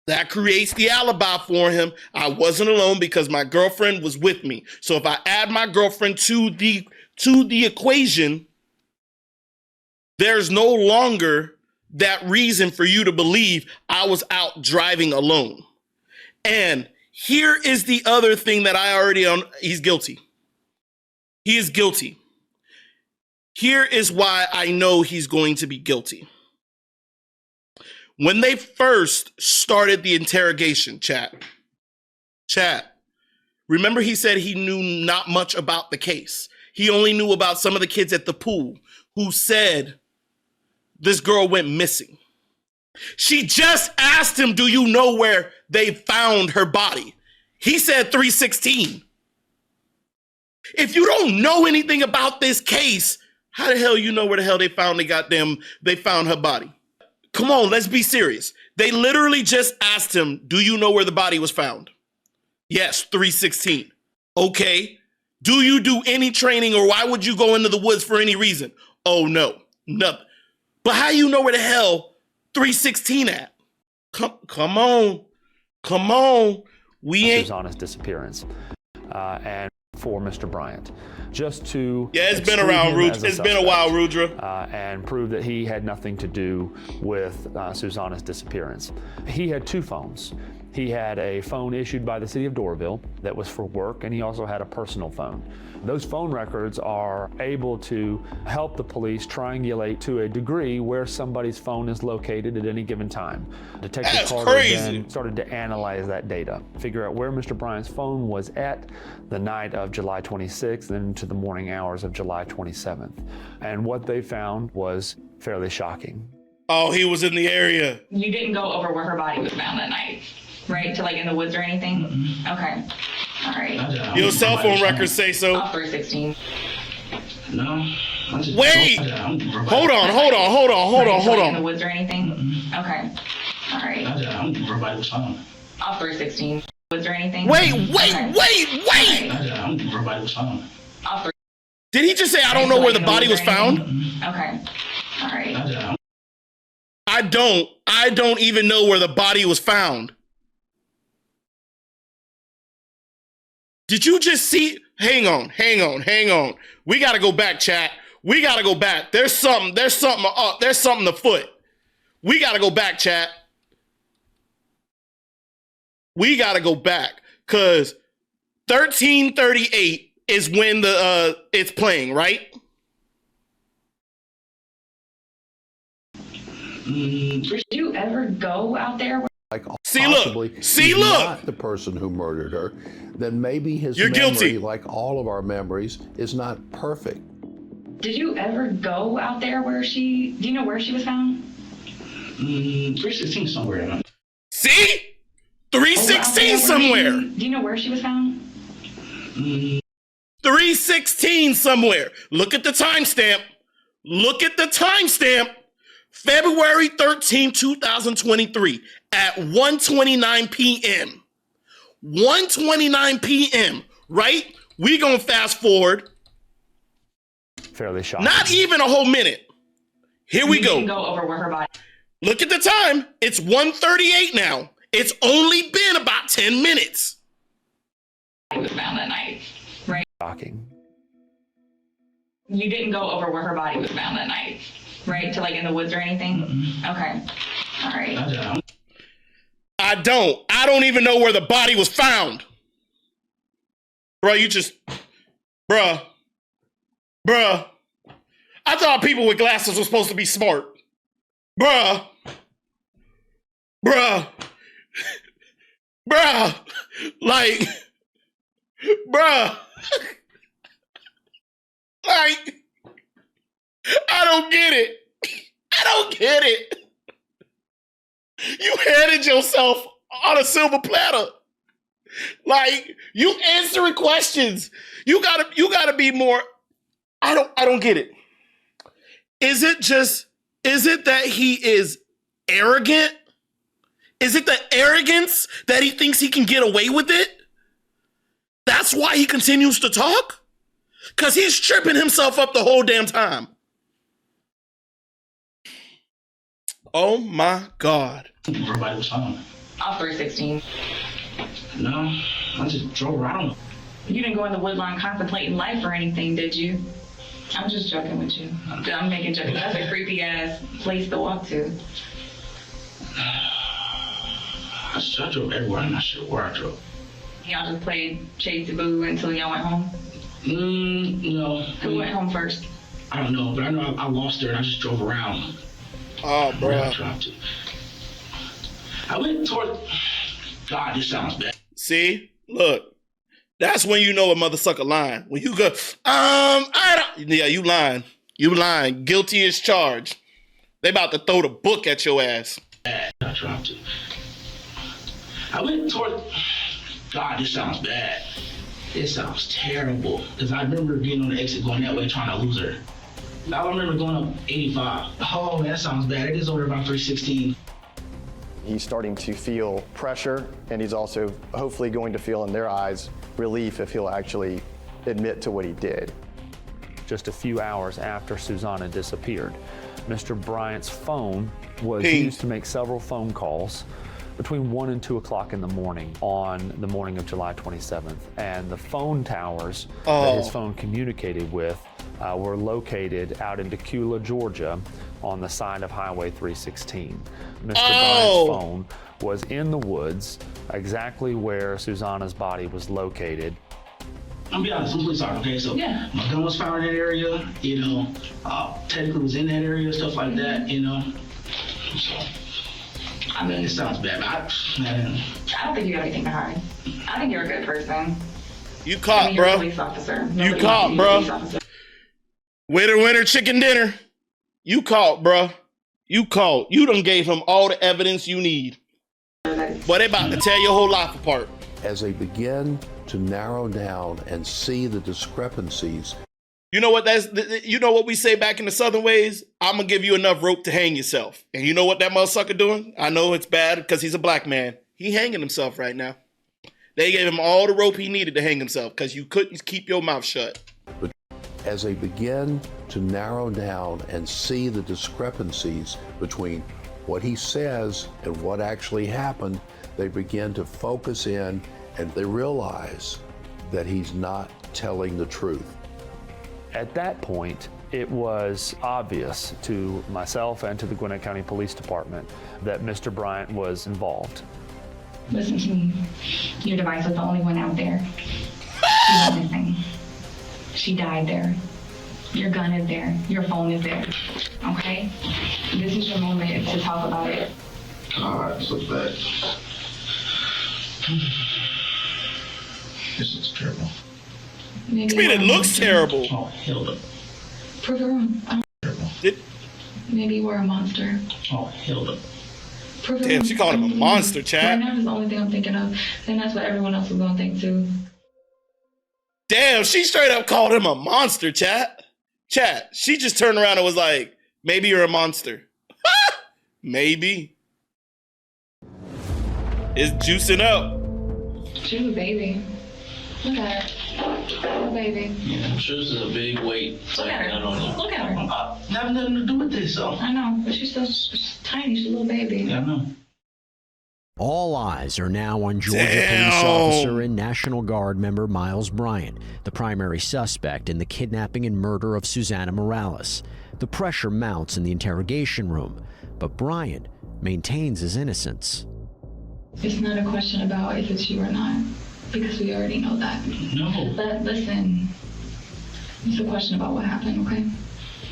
That creates the alibi for him. I wasn't alone because my girlfriend was with me. So if I add my girlfriend to the equation, there's no longer that reason for you to believe I was out driving alone. And here is the other thing that I already he's guilty. He is guilty. Here is why I know he's going to be guilty. When they first started the interrogation, chat, remember he said he knew not much about the case. He only knew about some of the kids at the pool who said this girl went missing. She just asked him, do you know where they found her body? He said 316. If you don't know anything about this case, how the hell you know where the hell they found her body? Come on, let's be serious. They literally just asked him, do you know where the body was found? Yes, 316. Okay. Do you do any training or why would you go into the woods for any reason? Oh, no, nothing. But how you know where the hell 316 at? Come on. We ain't... Susana's disappearance and for Mr. Bryant. Just to... Yeah, it's been around, Rudra. It's been a while, Rudra. And prove that he had nothing to do with Susana's disappearance. He had two phones. He had a phone issued by the city of Doraville that was for work, and he also had a personal phone. Those phone records are able to help the police triangulate to a degree where somebody's phone is located at any given time. Detective Carter then started to analyze that data, figure out where Mr. Bryant's phone was at the night of July 26th and into the morning hours of July 27th. And what they found was fairly shocking. Oh, he was in the area. You didn't go over where her body was found that night, right? To like in the woods or anything? Mm-hmm. Okay. All right. Your cell phone records say so. Off 316. No. Wait. Hold on. In the woods or anything? Mm-hmm. Okay. All right. I don't know where her body was found. Off 316. Woods or anything? Wait. I don't know where her body was found. Off Did he just say I don't know where the body was found? Okay. All right. I don't even know where the body was found. Did you just see? Hang on. We got to go back, chat. We got to go back. There's something up. There's something afoot. We got to go back, chat. We got to go back because 1338 is when it's playing, right? Did you ever go out there? Like See, possibly look. he's not the person who murdered her, then maybe his You're memory, guilty. like all of our memories, is not perfect. Did you ever go out there do you know where she was found? 316 somewhere. See? 316 somewhere. Do you know where she was found? 316 somewhere. Look at the timestamp. February 13, 2023 at 1:29 p.m. 1:29 p.m., right? We gonna fast forward. Fairly shocking. Not even a whole minute. Here we go. Go over where her body. Look at the time. It's 1:38 now. It's only been about 10 minutes. It was found that night, right? Shocking. You didn't go over where her body was found that night, right? To like in the woods or anything? Okay. All right. I don't even know where the body was found. Bruh. I thought people with glasses were supposed to be smart. Bruh. Like, bruh. Like, I don't get it. You handed yourself on a silver platter. Like, you answering questions. You gotta be more. I don't get it. Is it that he is arrogant? Is it the arrogance that he thinks he can get away with it? That's why he continues to talk? Because he's tripping himself up the whole damn time. Oh my God. Everybody was home. Off 316. No, I just drove around. You didn't go in the woodline contemplating life or anything, did you? I'm just joking with you. I'm making jokes. That's a creepy ass place to walk to. I drove everywhere. I'm not sure where I drove. Y'all just played Chase the Boo until y'all went home? No. Who went home first? I don't know, but I know I lost her and I just drove around. Oh, bro. Where I dropped to. I went toward. God, this sounds bad. See? Look. That's when you know a mother sucker lying. When you go, I don't. Yeah, you lying. You lying. Guilty as charged. They about to throw the book at your ass. I dropped it. I went toward. God, this sounds bad. This sounds terrible. Because I remember being on the exit going that way trying to lose her. I remember going up 85. Oh, that sounds bad. It is over about 316. He's starting to feel pressure, and he's also hopefully going to feel in their eyes relief if he'll actually admit to what he did. Just a few hours after Susana disappeared, Mr. Bryant's phone was Hey. used to make several phone calls between 1 and 2 o'clock in the morning on the morning of July 27th. And the phone towers that his phone communicated with were located out in Decula, Georgia, on the side of Highway 316. Mr. Bryant's phone was in the woods, exactly where Susana's body was located. I'm be honest, I'm police officer, okay? So Yeah. my gun was found in that area, technically was in that area, stuff like that, So, I mean, it sounds bad, but I don't think you have anything to hide. I think you're a good person. You caught, You're a bro. police officer. You Nobody caught, wants to be a bro. police officer. Winner, chicken dinner. You caught, bro. You caught. You done gave him all the evidence you need. But they about to tear your whole life apart. As they begin to narrow down and see the discrepancies. You know what you know what we say back in the Southern ways? I'm gonna give you enough rope to hang yourself. And you know what that motherfucker doing? I know it's bad because he's a black man. He hanging himself right now. They gave him all the rope he needed to hang himself because you couldn't keep your mouth shut. But as they begin to narrow down and see the discrepancies between what he says and what actually happened, they begin to focus in and they realize that he's not telling the truth. At that point, it was obvious to myself and to the Gwinnett County Police Department that Mr. Bryant was involved. Listen to me. Your device was the only one out there. She went missing. She died there. Your gun is there. Your phone is there. Okay? This is your moment to talk about it. God, so bad. This looks terrible. I mean, it looks terrible. Oh, hell no. Prove it wrong. Maybe you were a monster. Oh, hell no. Prove it Damn, wrong. she called him a monster, Right Chad. now, it's the only thing I'm thinking of. And that's what everyone else is going to think, too. Damn, she straight up called him a monster, Chad. Chad, she just turned around and was like, maybe you're a monster. Maybe. It's juicing up. She was a baby. Look at her. Little baby. Yeah, I'm sure this is a big weight. Look at her. Look at her. Have nothing to do with this, so. I know, but she's tiny. She's a little baby. Yeah, I know. All eyes are now on Georgia Damn. police officer and National Guard member Miles Bryant, the primary suspect in the kidnapping and murder of Susana Morales. The pressure mounts in the interrogation room, but Bryant maintains his innocence. It's not a question about if it's you or not, because we already know that. No. But listen, it's a question about what happened, okay?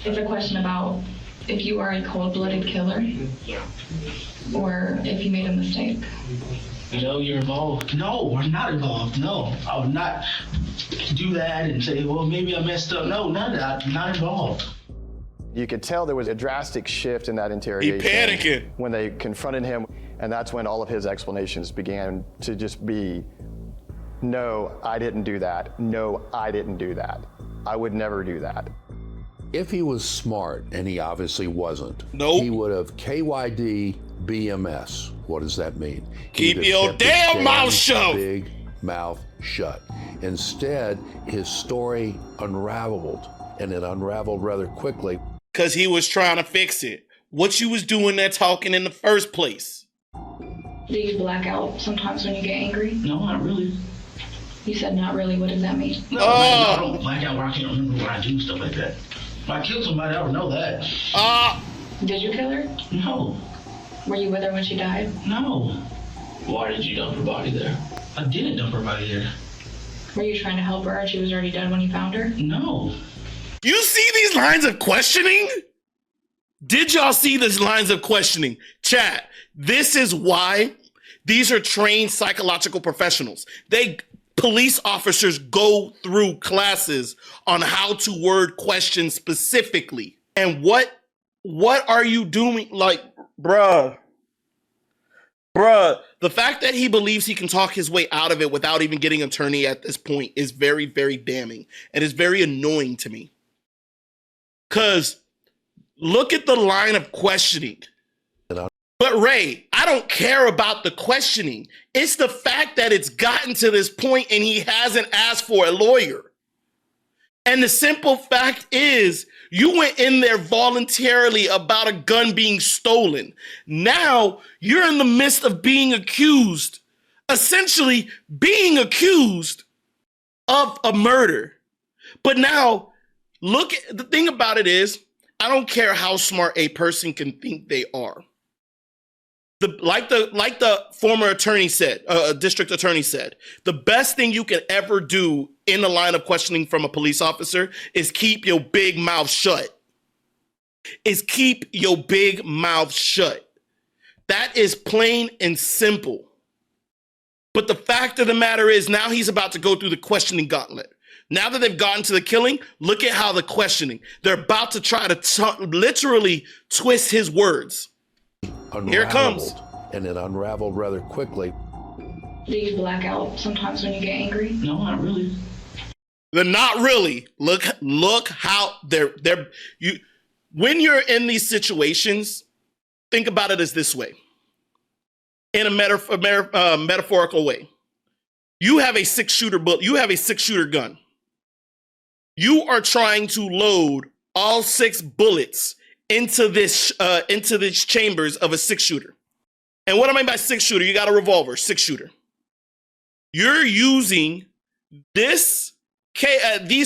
It's a question about if you are a cold-blooded killer or if you made a mistake. You know you're involved. No, we're not involved. No, I would not do that and say, well, maybe I messed up. No, none of that. Not involved. You could tell there was a drastic shift in that interrogation. He panicking. When they confronted him, and that's when all of his explanations began to just be, no, I didn't do that. No, I didn't do that. I would never do that. If he was smart, and he obviously wasn't, Nope. he would have KYD BMS. What does that mean? Keep He would have your kept his damn mouth shut. Big mouth shut. Instead, his story unraveled, and it unraveled rather quickly. Because he was trying to fix it. What you was doing there talking in the first place? Do you black out sometimes when you get angry? No, not really. You said not really. What does that mean? No, man, I don't black out where I can't remember what I do, stuff like that. If I killed somebody, I would know that. Did you kill her? No. Were you with her when she died? No. Why did you dump her body there? I didn't dump her body there. Were you trying to help her and she was already dead when you found her? No. You see these lines of questioning? Did y'all see these lines of questioning? Chat, this is why these are trained psychological professionals. Police officers go through classes on how to word questions specifically. And what are you doing? Like, bruh, the fact that he believes he can talk his way out of it without even getting an attorney at this point is very, very damning. And is very annoying to me. Because look at the line of questioning. But Ray, I don't care about the questioning. It's the fact that it's gotten to this point and he hasn't asked for a lawyer. And the simple fact is, you went in there voluntarily about a gun being stolen. Now you're in the midst of being accused, essentially being accused of a murder. But now, the thing about it is, I don't care how smart a person can think they are. Like the former attorney said, district attorney said, the best thing you can ever do in the line of questioning from a police officer is keep your big mouth shut. Keep your big mouth shut. That is plain and simple. But the fact of the matter is, now he's about to go through the questioning gauntlet. Now that they've gotten to the killing, look at how the questioning. They're about to try to literally twist his words. Here it comes. And it unraveled rather quickly. Do you black out sometimes when you get angry? No, not really. They're not really. Look how when you're in these situations, think about it as this way. In a metaphorical way. You have a 6-shooter gun. You are trying to load all 6 bullets into this chambers of a 6-shooter. And what I mean by 6-shooter, you got a revolver, 6-shooter. You're using these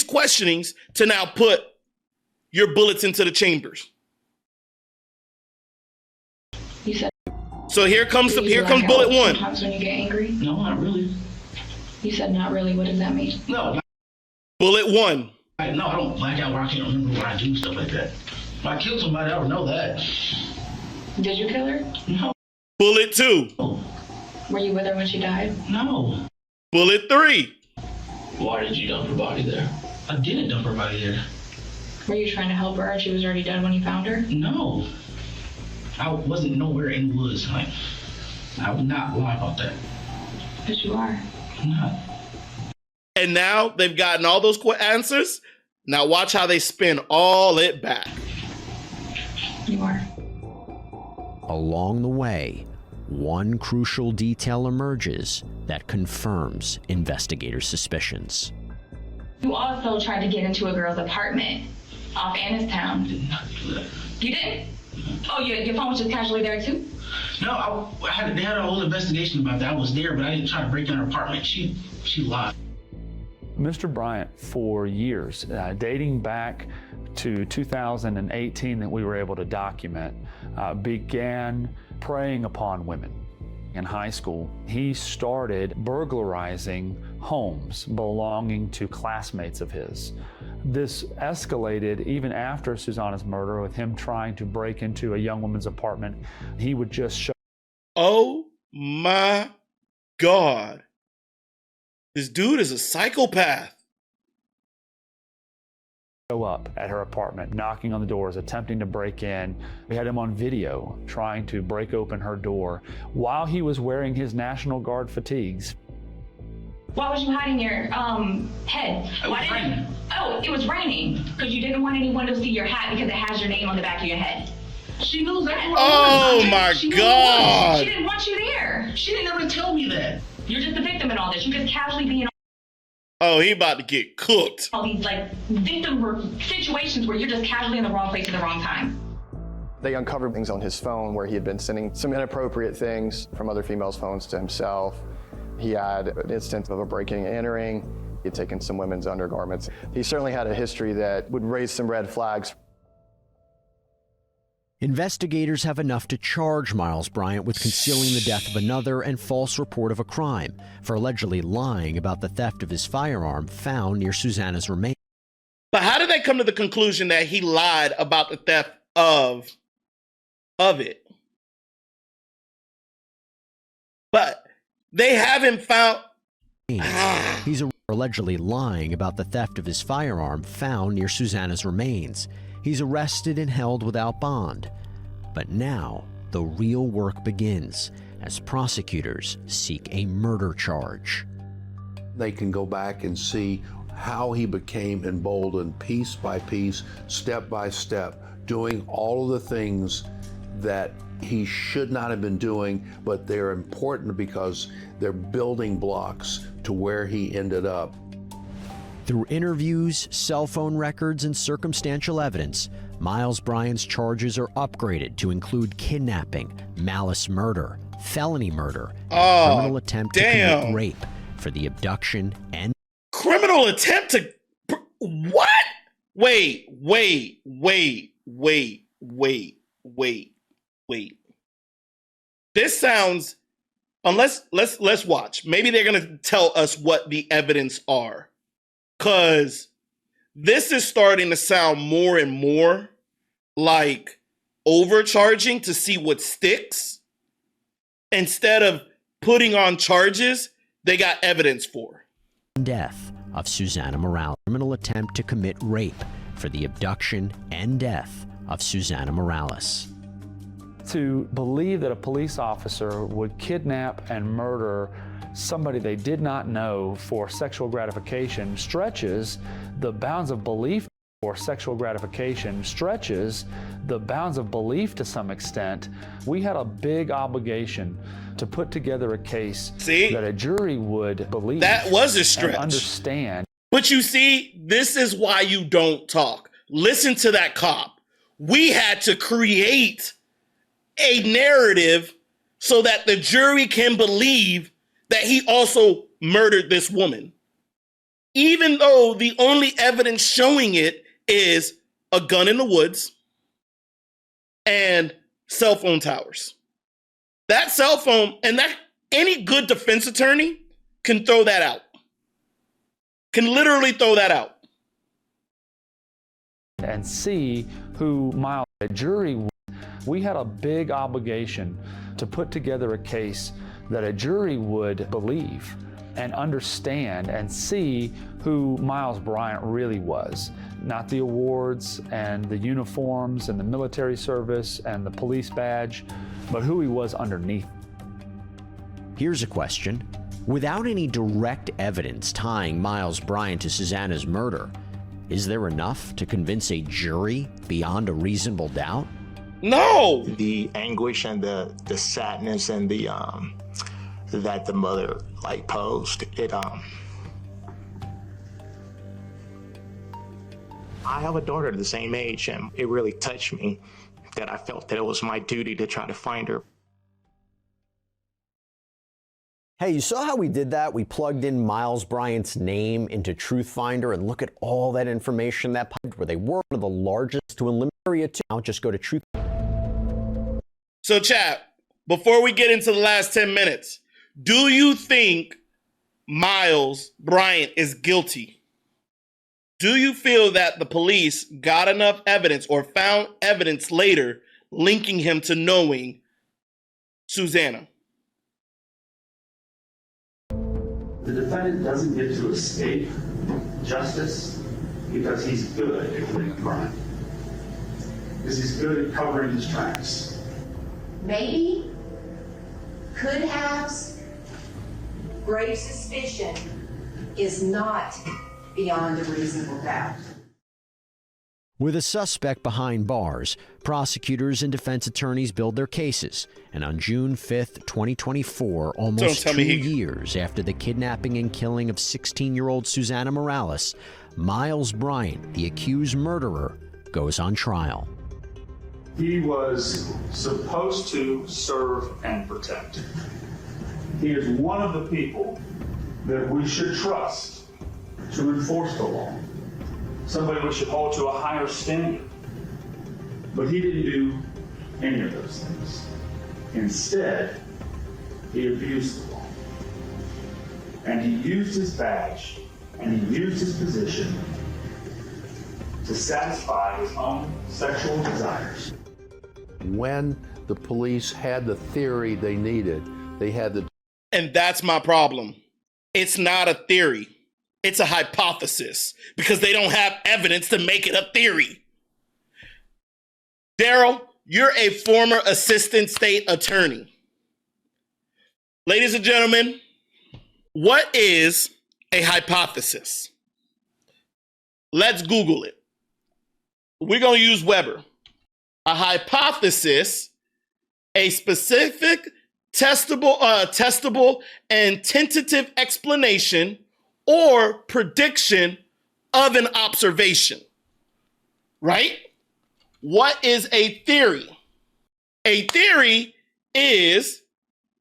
questionings to now put your bullets into the chambers. You said. So here comes bullet one. Sometimes when you get angry. No, not really. You said not really. What does that mean? No. Bullet one. No, I don't black out where I can't remember what I do, stuff like that. If I killed somebody, I would know that. Did you kill her? No. Bullet two. Were you with her when she died? No. Bullet three. Why did you dump her body there? I didn't dump her body there. Were you trying to help her and she was already dead when you found her? No. I wasn't nowhere in the woods. Like, I would not lie about that. But you are. I'm not. And now they've gotten all those answers. Now watch how they spin all it back. You are. Along the way, one crucial detail emerges that confirms investigators' suspicions. You also tried to get into a girl's apartment off Annistown. I did not do that. You didn't? Oh, your phone was just casually there too? No, they had a whole investigation about that. I was there, but I didn't try to break in her apartment. She lied. Mr. Bryant, for years, dating back to 2018 that we were able to document, began preying upon women. In high school, he started burglarizing homes belonging to classmates of his. This escalated even after Susana's murder, with him trying to break into a young woman's apartment. He would just show. Oh my God. This dude is a psychopath. Up at her apartment, knocking on the doors, attempting to break in. We had him on video trying to break open her door while he was wearing his National Guard fatigues. Why was you hiding your head? It was raining. Oh, it was raining because you didn't want anyone to see your hat because it has your name on the back of your head. She knows that. Oh my God. She didn't want you there. She didn't ever tell me that. You're just the victim in all this. You're just casually being Oh, he about to get cooked. all these like victim situations where you're just casually in the wrong place at the wrong time. They uncovered things on his phone where he had been sending some inappropriate things from other females' phones to himself. He had an instance of a breaking and entering. He had taken some women's undergarments. He certainly had a history that would raise some red flags. Investigators have enough to charge Miles Bryant with concealing the death of another and false report of a crime for allegedly lying about the theft of his firearm found near Susana's remains. But how did they come to the conclusion that he lied about the theft of it? But they haven't found. He's allegedly lying about the theft of his firearm found near Susana's remains. He's arrested and held without bond. But now, the real work begins as prosecutors seek a murder charge. They can go back and see how he became emboldened piece by piece, step by step, doing all of the things that he should not have been doing, but they're important because they're building blocks to where he ended up. Through interviews, cell phone records, and circumstantial evidence, Miles Bryant's charges are upgraded to include kidnapping, malice murder, felony murder, and criminal attempt to commit rape for the abduction and criminal attempt to what? Wait. This sounds, unless let's watch. Maybe they're gonna tell us what the evidence are. Cause this is starting to sound more and more like overcharging to see what sticks. Instead of putting on charges, they got evidence for. Death of Susana Morales. Criminal attempt to commit rape for the abduction and death of Susana Morales. To believe that a police officer would kidnap and murder somebody they did not know for sexual gratification stretches the bounds of belief. To some extent. We had a big obligation to put together a case that a jury would believe. That was a stretch. And understand. But you see, this is why you don't talk. Listen to that cop. We had to create a narrative so that the jury can believe that he also murdered this woman. even though the only evidence showing it is a gun in the woods and cell phone towers. That cell phone, and that any good defense attorney can throw that out. Can literally throw that out. And see who Miles, a jury, we had a big obligation to put together a case that a jury would believe and understand and see who Miles Bryant really was. Not the awards and the uniforms and the military service and the police badge, but who he was underneath. Here's a question. Without any direct evidence tying Miles Bryant to Susana's murder, is there enough to convince a jury beyond a reasonable doubt? No! The anguish and the sadness and the that the mother posed, I have a daughter the same age, and it really touched me that I felt that it was my duty to try to find her. Hey, you saw how we did that? We plugged in Miles Bryant's name into Truthfinder, and look at all that information that popped, where they were one of the largest to eliminate area 2. Now just go to Truth. So chat, before we get into the last 10 minutes, do you think Miles Bryant is guilty? Do you feel that the police got enough evidence or found evidence later linking him to knowing Susana? The defendant doesn't get to escape justice because he's good at committing a crime. Because he's good at covering his tracks. Maybe, could have, grave suspicion is not beyond a reasonable doubt. With a suspect behind bars, prosecutors and defense attorneys build their cases. And on June 5th, 2024, almost 2 years after the kidnapping and killing of 16-year-old Susana Morales, Miles Bryant, the accused murderer, goes on trial. He was supposed to serve and protect. He is one of the people that we should trust to enforce the law. Somebody we should hold to a higher standard. But he didn't do any of those things. Instead, he abused the law. And he used his badge and he used his position to satisfy his own sexual desires. When the police had the theory they needed, they had the... And that's my problem. It's not a theory. It's a hypothesis because they don't have evidence to make it a theory. Daryl, you're a former assistant state attorney. Ladies and gentlemen, what is a hypothesis? Let's Google it. We're going to use Weber. A hypothesis, a specific, testable, and tentative explanation or prediction of an observation, right? What is a theory? A theory is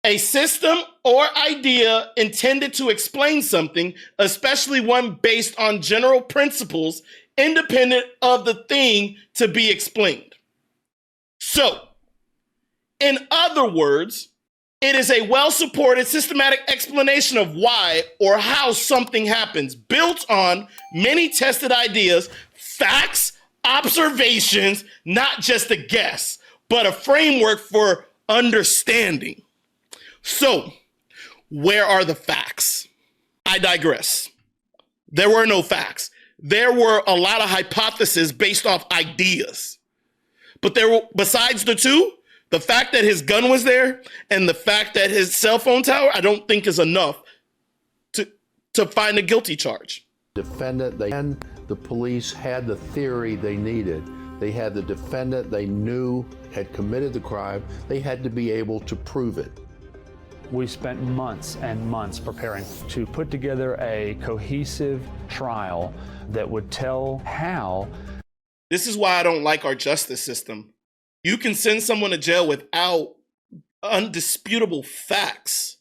a system or idea intended to explain something, especially one based on general principles independent of the thing to be explained. So, in other words, it is a well-supported, systematic explanation of why or how something happens, built on many tested ideas, facts, observations, not just a guess, but a framework for understanding. So, where are the facts? I digress. There were no facts. There were a lot of hypotheses based off ideas. But there were, besides the two, the fact that his gun was there and the fact that his cell phone tower, I don't think is enough to find a guilty charge. Defendant, and the police had the theory they needed. They had the defendant they knew had committed the crime. They had to be able to prove it. We spent months and months preparing to put together a cohesive trial that would tell how. This is why I don't like our justice system. You can send someone to jail without undisputable facts.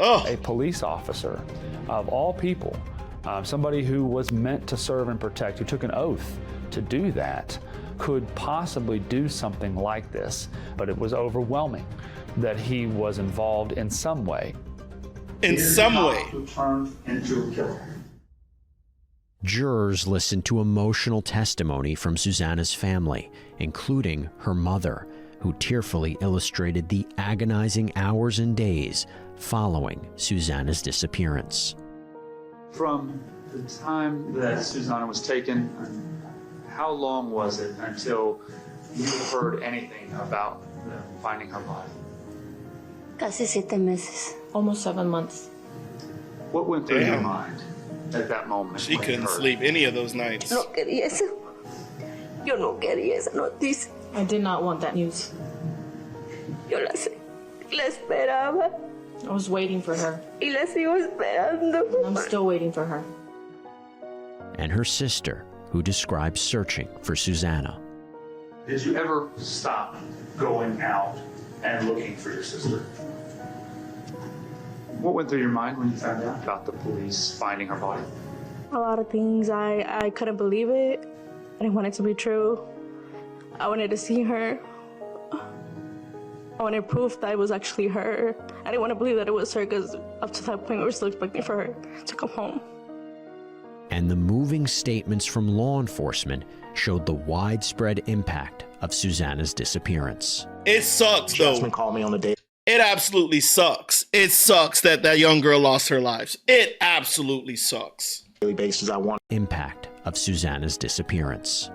a police officer, of all people, somebody who was meant to serve and protect, who took an oath to do that, could possibly do something like this. But it was overwhelming that he was involved in some way. In some way. Who turned into a killer. Jurors listened to emotional testimony from Susana's family, including her mother, who tearfully illustrated the agonizing hours and days following Susana's disappearance. From the time that Susana was taken, how long was it until you heard anything about finding her body? Casi 7 meses. Almost 7 months. What went through your mind at that moment? She couldn't sleep any of those nights. No quería eso. Yo no quería esa noticia. I did not want that news. Yo la esperaba. I was waiting for her. Y la sigo esperando. I'm still waiting for her. And her sister, who describes searching for Susana. Did you ever stop going out and looking for your sister? What went through your mind when you found out about the police finding her body? A lot of things. I couldn't believe it. I didn't want it to be true. I wanted to see her. I wanted proof that it was actually her. I didn't want to believe that it was her because up to that point we were still expecting for her to come home. And the moving statements from law enforcement showed the widespread impact of Susana's disappearance. It sucks, though. Jasmine called me on the day. It absolutely sucks. It sucks that that young girl lost her life. It absolutely sucks. Daily basis, Impact of Susana's disappearance.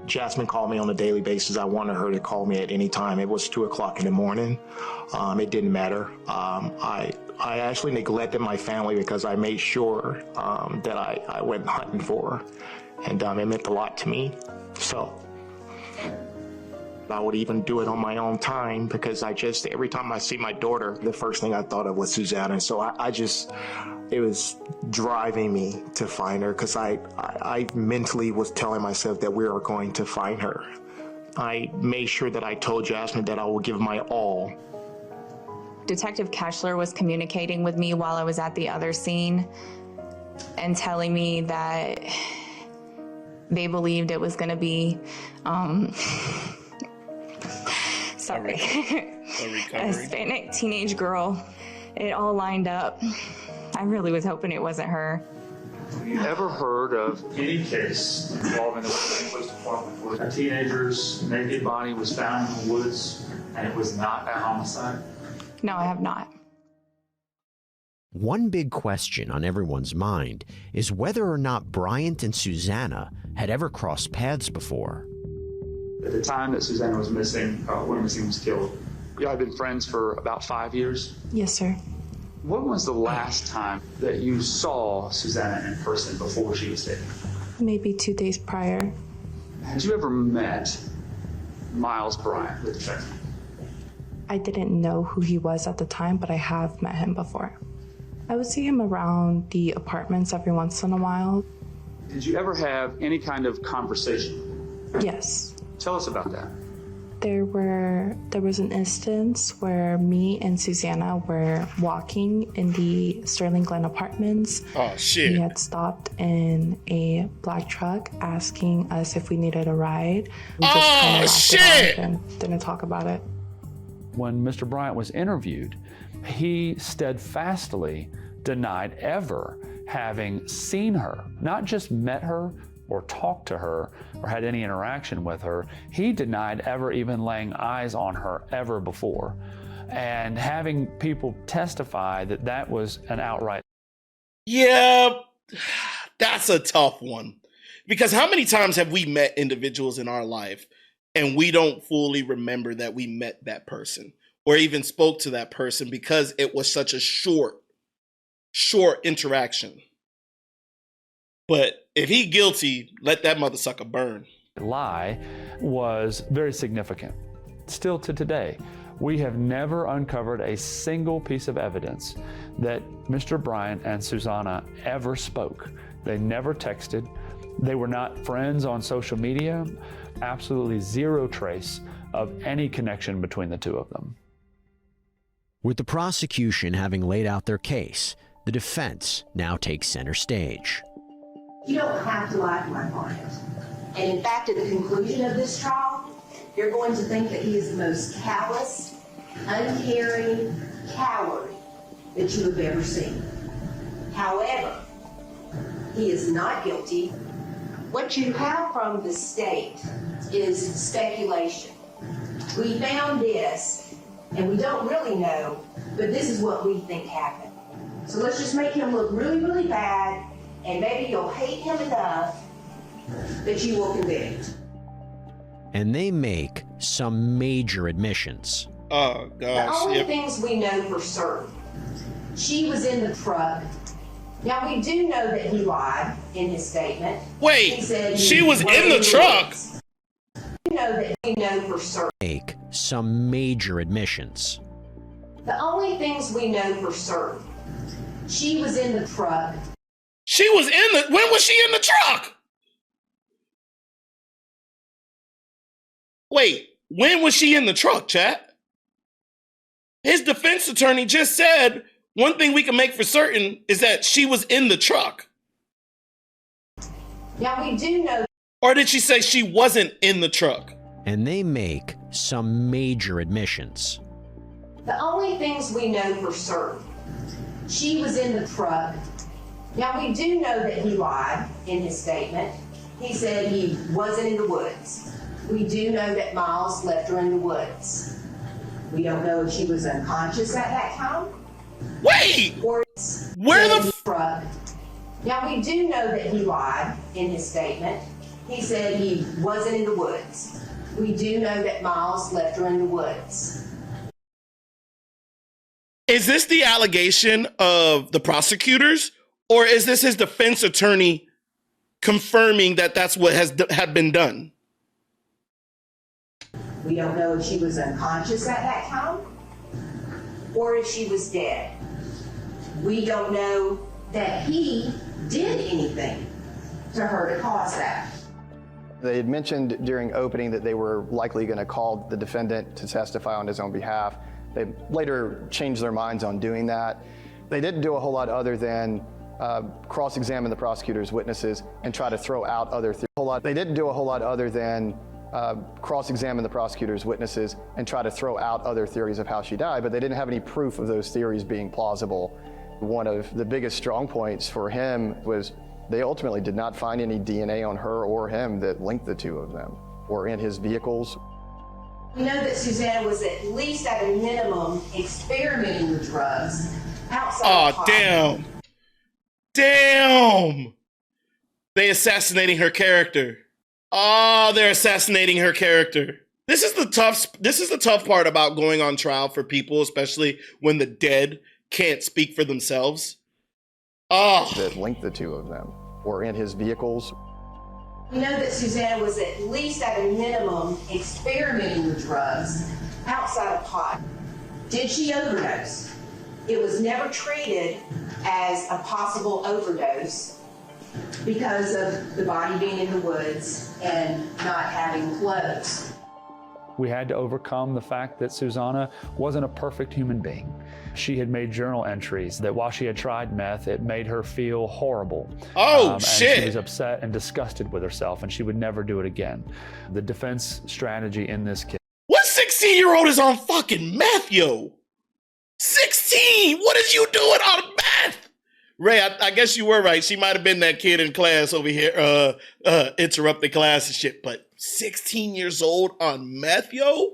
Jasmine called me on a daily basis. I wanted her to call me at any time. It was 2 o'clock in the morning. It didn't matter. I actually neglected my family because I made sure that I went hunting for her. And it meant a lot to me. So I would even do it on my own time because every time I see my daughter, the first thing I thought of was Susana. So it was driving me to find her because I mentally was telling myself that we are going to find her. I made sure that I told Jasmine that I will give my all. Detective Kashler was communicating with me while I was at the other scene and telling me that they believed it was going to be a Hispanic teenage girl. It all lined up. I really was hoping it wasn't her. Have you ever heard of any case involving the police department where a teenager's naked body was found in the woods and it was not a homicide? No, I have not. One big question on everyone's mind is whether or not Bryant and Susana had ever crossed paths before. At the time that Susana was missing, when Missing was killed, y'all had been friends for about 5 years? Yes, sir. When was the last time that you saw Susana in person before she was taken? Maybe 2 days prior. Had you ever met Miles Bryant, the detective? I didn't know who he was at the time, but I have met him before. I would see him around the apartments every once in a while. Did you ever have any kind of conversation? Yes. Tell us about that. There was an instance where me and Susana were walking in the Sterling Glen apartments. Oh, shit. He had stopped in a black truck asking us if we needed a ride. We just kinda laughed it off and didn't talk about it. When Mr. Bryant was interviewed, he steadfastly denied ever having seen her, not just met her or talked to her or had any interaction with her. He denied ever even laying eyes on her ever before. And having people testify that that was an outright. Yeah, that's a tough one. Because how many times have we met individuals in our life and we don't fully remember that we met that person or even spoke to that person because it was such a short interaction? But if he guilty, let that mother sucker burn. Lie was very significant. Still to today, we have never uncovered a single piece of evidence that Mr. Bryant and Susana ever spoke. They never texted. They were not friends on social media. Absolutely zero trace of any connection between the two of them. With the prosecution having laid out their case, the defense now takes center stage. You don't have to like my client. And in fact, at the conclusion of this trial, you're going to think that he is the most callous, uncaring coward that you have ever seen. However, he is not guilty. What you have from the state is speculation. We found this, and we don't really know, but this is what we think happened. So let's just make him look really, really bad, and maybe you'll hate him enough that you will convict. And they make some major admissions. Oh, gosh. The only things we know for certain, she was in the truck. Now, we do know that he lied in his statement. Wait, he said she was in the truck? We know that we know for certain. Make some major admissions. The only things we know for certain, she was in the truck. She was in the, when was she in the truck? Wait, when was she in the truck, chat? His defense attorney just said one thing we can make for certain is that she was in the truck. Now we do know. Or did she say she wasn't in the truck? And they make some major admissions. The only things we know for certain, she was in the truck. Now we do know that he lied in his statement. He said he wasn't in the woods. We do know that Miles left her in the woods. We don't know if she was unconscious at that time. Wait! Or where the truck. Now we do know that he lied in his statement. He said he wasn't in the woods. We do know that Miles left her in the woods. Is this the allegation of the prosecutors, or is this his defense attorney confirming that that's what had been done? We don't know if she was unconscious at that time or if she was dead. We don't know that he did anything to her to cause that. They had mentioned during opening that they were likely going to call the defendant to testify on his own behalf. They later changed their minds on doing that. They didn't do a whole lot other than cross-examine the prosecutor's witnesses and try to throw out other theories. They didn't do a whole lot other than cross-examine the prosecutor's witnesses and try to throw out other theories of how she died, but they didn't have any proof of those theories being plausible. One of the biggest strong points for him was they ultimately did not find any DNA on her or him that linked the two of them or in his vehicles. We know that Susana was at least at a minimum experimenting with drugs outside of damn. Damn! They assassinating her character. Oh, they're assassinating her character. This is the tough part about going on trial for people, especially when the dead can't speak for themselves. Oh. That linked the two of them or in his vehicles. We know that Susana was at least at a minimum experimenting with drugs outside of pot. Did she overdose? It was never treated as a possible overdose because of the body being in the woods and not having clothes. We had to overcome the fact that Susana wasn't a perfect human being. She had made journal entries that while she had tried meth, it made her feel horrible. Oh, shit. And she was upset and disgusted with herself, and she would never do it again. The defense strategy in this case. What 16-year-old is on fucking meth, yo? 16! What is you doing on meth? Ray, I guess you were right. She might have been that kid in class over here, interrupting class and shit, but 16 years old on meth, yo?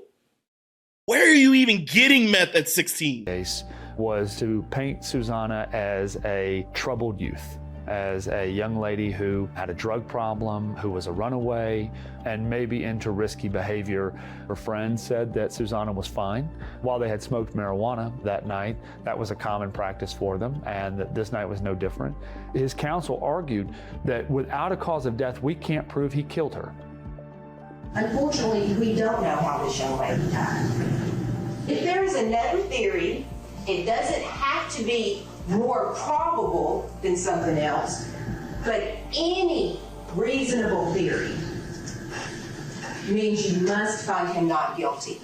Where are you even getting meth at 16? Case was to paint Susana as a troubled youth, as a young lady who had a drug problem, who was a runaway, and maybe into risky behavior. Her friends said that Susana was fine. While they had smoked marijuana that night, that was a common practice for them, and that this night was no different. His counsel argued that without a cause of death, we can't prove he killed her. Unfortunately, we don't know how this young lady died. If there is another theory, it doesn't have to be more probable than something else, but any reasonable theory means you must find him not guilty.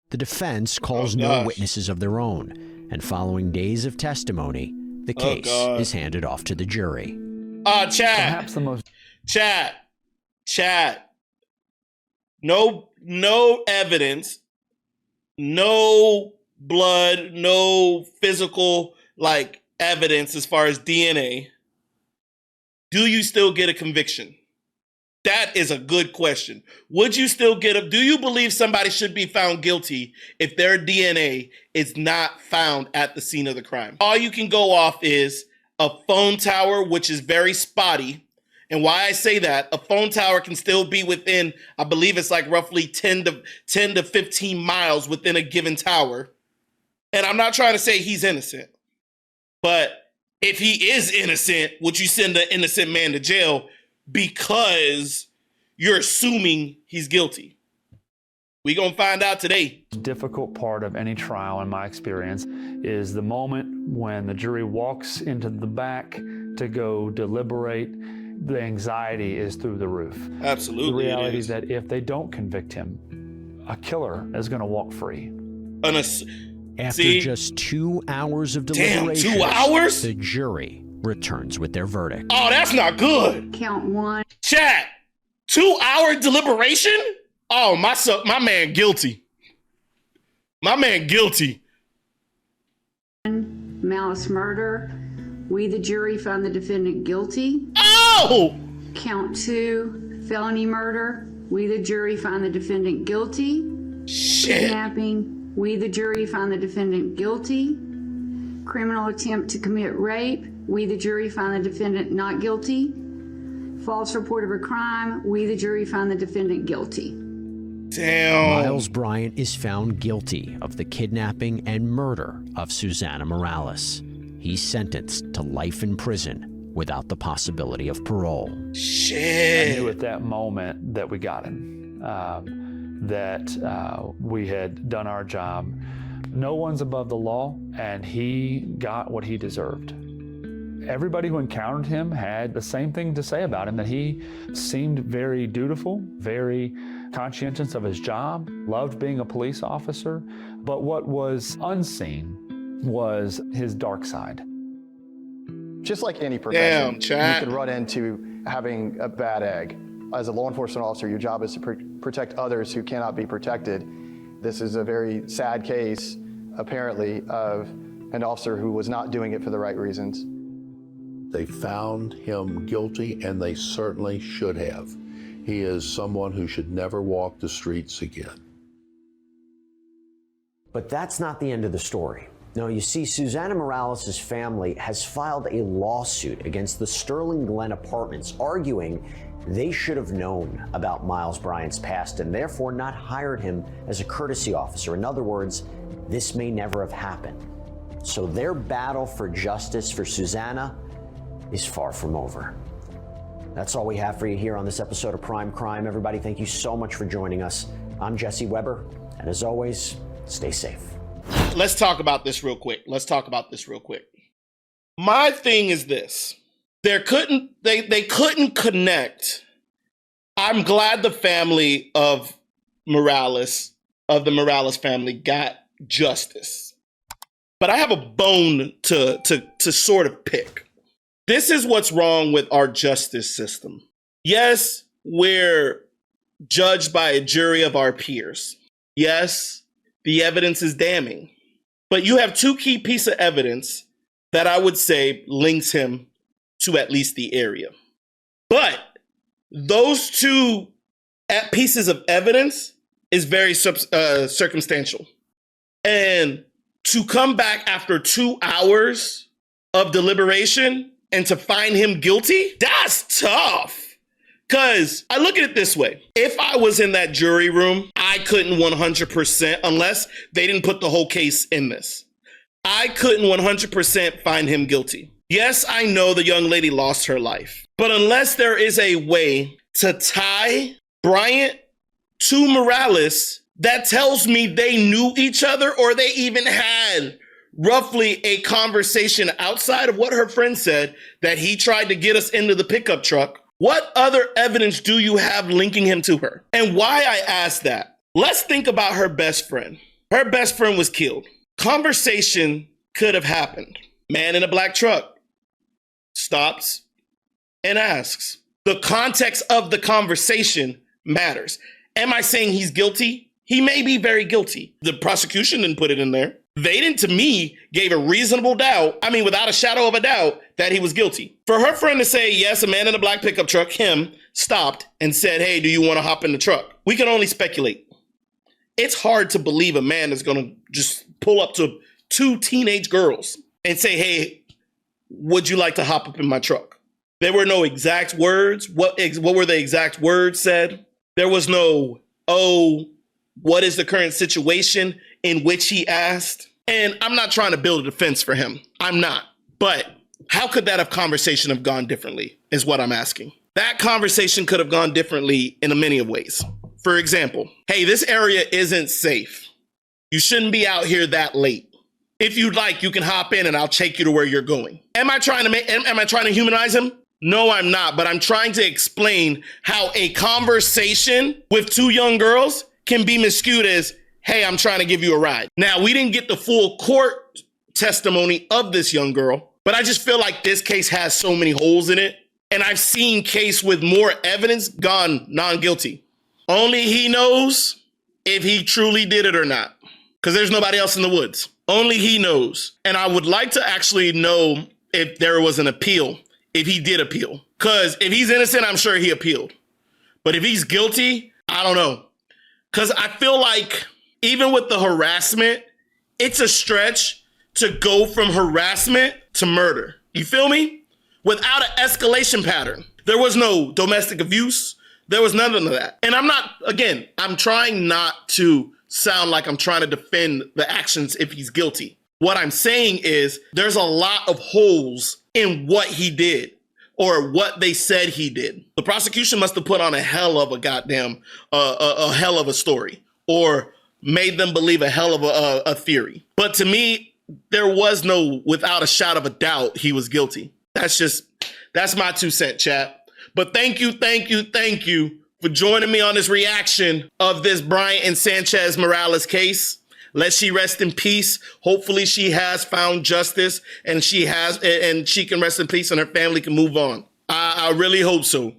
The defense calls no witnesses of their own, and following days of testimony, the case is handed off to the jury. Chat. Perhaps the most... Chat. No evidence, no blood, no physical, like, evidence as far as DNA. Do you still get a conviction? That is a good question. Would you still get do you believe somebody should be found guilty if their DNA is not found at the scene of the crime? All you can go off is a phone tower, which is very spotty. And why I say that, a phone tower can still be within, I believe it's like roughly 10 to 15 miles within a given tower. And I'm not trying to say he's innocent, but if he is innocent, would you send an innocent man to jail because you're assuming he's guilty? We gonna find out today. The difficult part of any trial, in my experience, is the moment when the jury walks into the back to go deliberate. The anxiety is through the roof. Absolutely. The reality is that if they don't convict him, a killer is going to walk free. After just 2 hours of deliberation, 2 hours? The jury returns with their verdict. Oh, that's not good. Count one. Chat. 2-hour deliberation? Oh, my man guilty. My man guilty. Malice murder. We, the jury, find the defendant guilty. Oh! Count 2, felony murder. We, the jury, find the defendant guilty. Shit. Kidnapping. We, the jury, find the defendant guilty. Criminal attempt to commit rape. We, the jury, find the defendant not guilty. False report of a crime. We, the jury, find the defendant guilty. Damn. Miles Bryant is found guilty of the kidnapping and murder of Susana Morales. He's sentenced to life in prison without the possibility of parole. Shit. I knew at that moment that we got him, that we had done our job. No one's above the law, and he got what he deserved. Everybody who encountered him had the same thing to say about him, that he seemed very dutiful, very conscientious of his job, loved being a police officer, but what was unseen was his dark side. Just like any profession, Damn, chat. you can run into having a bad egg. As a law enforcement officer, your job is to protect others who cannot be protected. This is a very sad case, apparently, of an officer who was not doing it for the right reasons. They found him guilty, and they certainly should have. He is someone who should never walk the streets again. But that's not the end of the story. No, you see, Susana Morales' family has filed a lawsuit against the Sterling Glen Apartments, arguing they should have known about Miles Bryant's past and therefore not hired him as a courtesy officer. In other words, this may never have happened. So their battle for justice for Susana is far from over. That's all we have for you here on this episode of Prime Crime. Everybody, thank you so much for joining us. I'm Jesse Weber, and as always, stay safe. Let's talk about this real quick. My thing is this. They couldn't connect. I'm glad the family of Morales, of the Morales family, got justice. But I have a bone to sort of pick. This is what's wrong with our justice system. Yes, we're judged by a jury of our peers. Yes, the evidence is damning. But you have two key pieces of evidence that I would say links him to at least the area. But those two pieces of evidence is very circumstantial. And to come back after 2 hours of deliberation and to find him guilty, that's tough. Because I look at it this way. If I was in that jury room, I couldn't 100%, unless they didn't put the whole case in this. I couldn't 100% find him guilty. Yes, I know the young lady lost her life. But unless there is a way to tie Bryant to Morales, that tells me they knew each other, or they even had roughly a conversation outside of what her friend said, that he tried to get us into the pickup truck. What other evidence do you have linking him to her? And why I ask that? Let's think about her best friend. Her best friend was killed. Conversation could have happened. Man in a black truck stops and asks. The context of the conversation matters. Am I saying he's guilty? He may be very guilty. The prosecution didn't put it in there. They didn't, to me, gave a reasonable doubt, without a shadow of a doubt, that he was guilty. For her friend to say, yes, a man in a black pickup truck, him, stopped and said, hey, do you want to hop in the truck? We can only speculate. It's hard to believe a man is going to just pull up to two teenage girls and say, hey, would you like to hop up in my truck? There were no exact words. What were the exact words said? There was no, oh, what is the current situation in which he asked? And I'm not trying to build a defense for him. I'm not. But how could that conversation have gone differently is what I'm asking. That conversation could have gone differently in many of ways. For example, hey, this area isn't safe. You shouldn't be out here that late. If you'd like, you can hop in and I'll take you to where you're going. Am I trying to humanize him? No, I'm not. But I'm trying to explain how a conversation with two young girls can be miscued as, hey, I'm trying to give you a ride. Now, we didn't get the full court testimony of this young girl, but I just feel like this case has so many holes in it. And I've seen case with more evidence gone non-guilty. Only he knows if he truly did it or not, because there's nobody else in the woods. Only he knows. And I would like to actually know if there was an appeal, if he did appeal. Because if he's innocent, I'm sure he appealed. But if he's guilty, I don't know. Because I feel like even with the harassment, it's a stretch to go from harassment to murder. You feel me? Without an escalation pattern. There was no domestic abuse. There was none of that. And I'm trying not to sound like I'm trying to defend the actions if he's guilty. What I'm saying is there's a lot of holes in what he did or what they said he did. The prosecution must have put on a hell of a goddamn, a hell of a story or made them believe a hell of a theory. But to me, there was no, without a shadow of a doubt, he was guilty. That's my 2 cents, chat. But thank you for joining me on this reaction of this Bryant and Sanchez Morales case. Let she rest in peace. Hopefully she has found justice and she can rest in peace and her family can move on. I really hope so.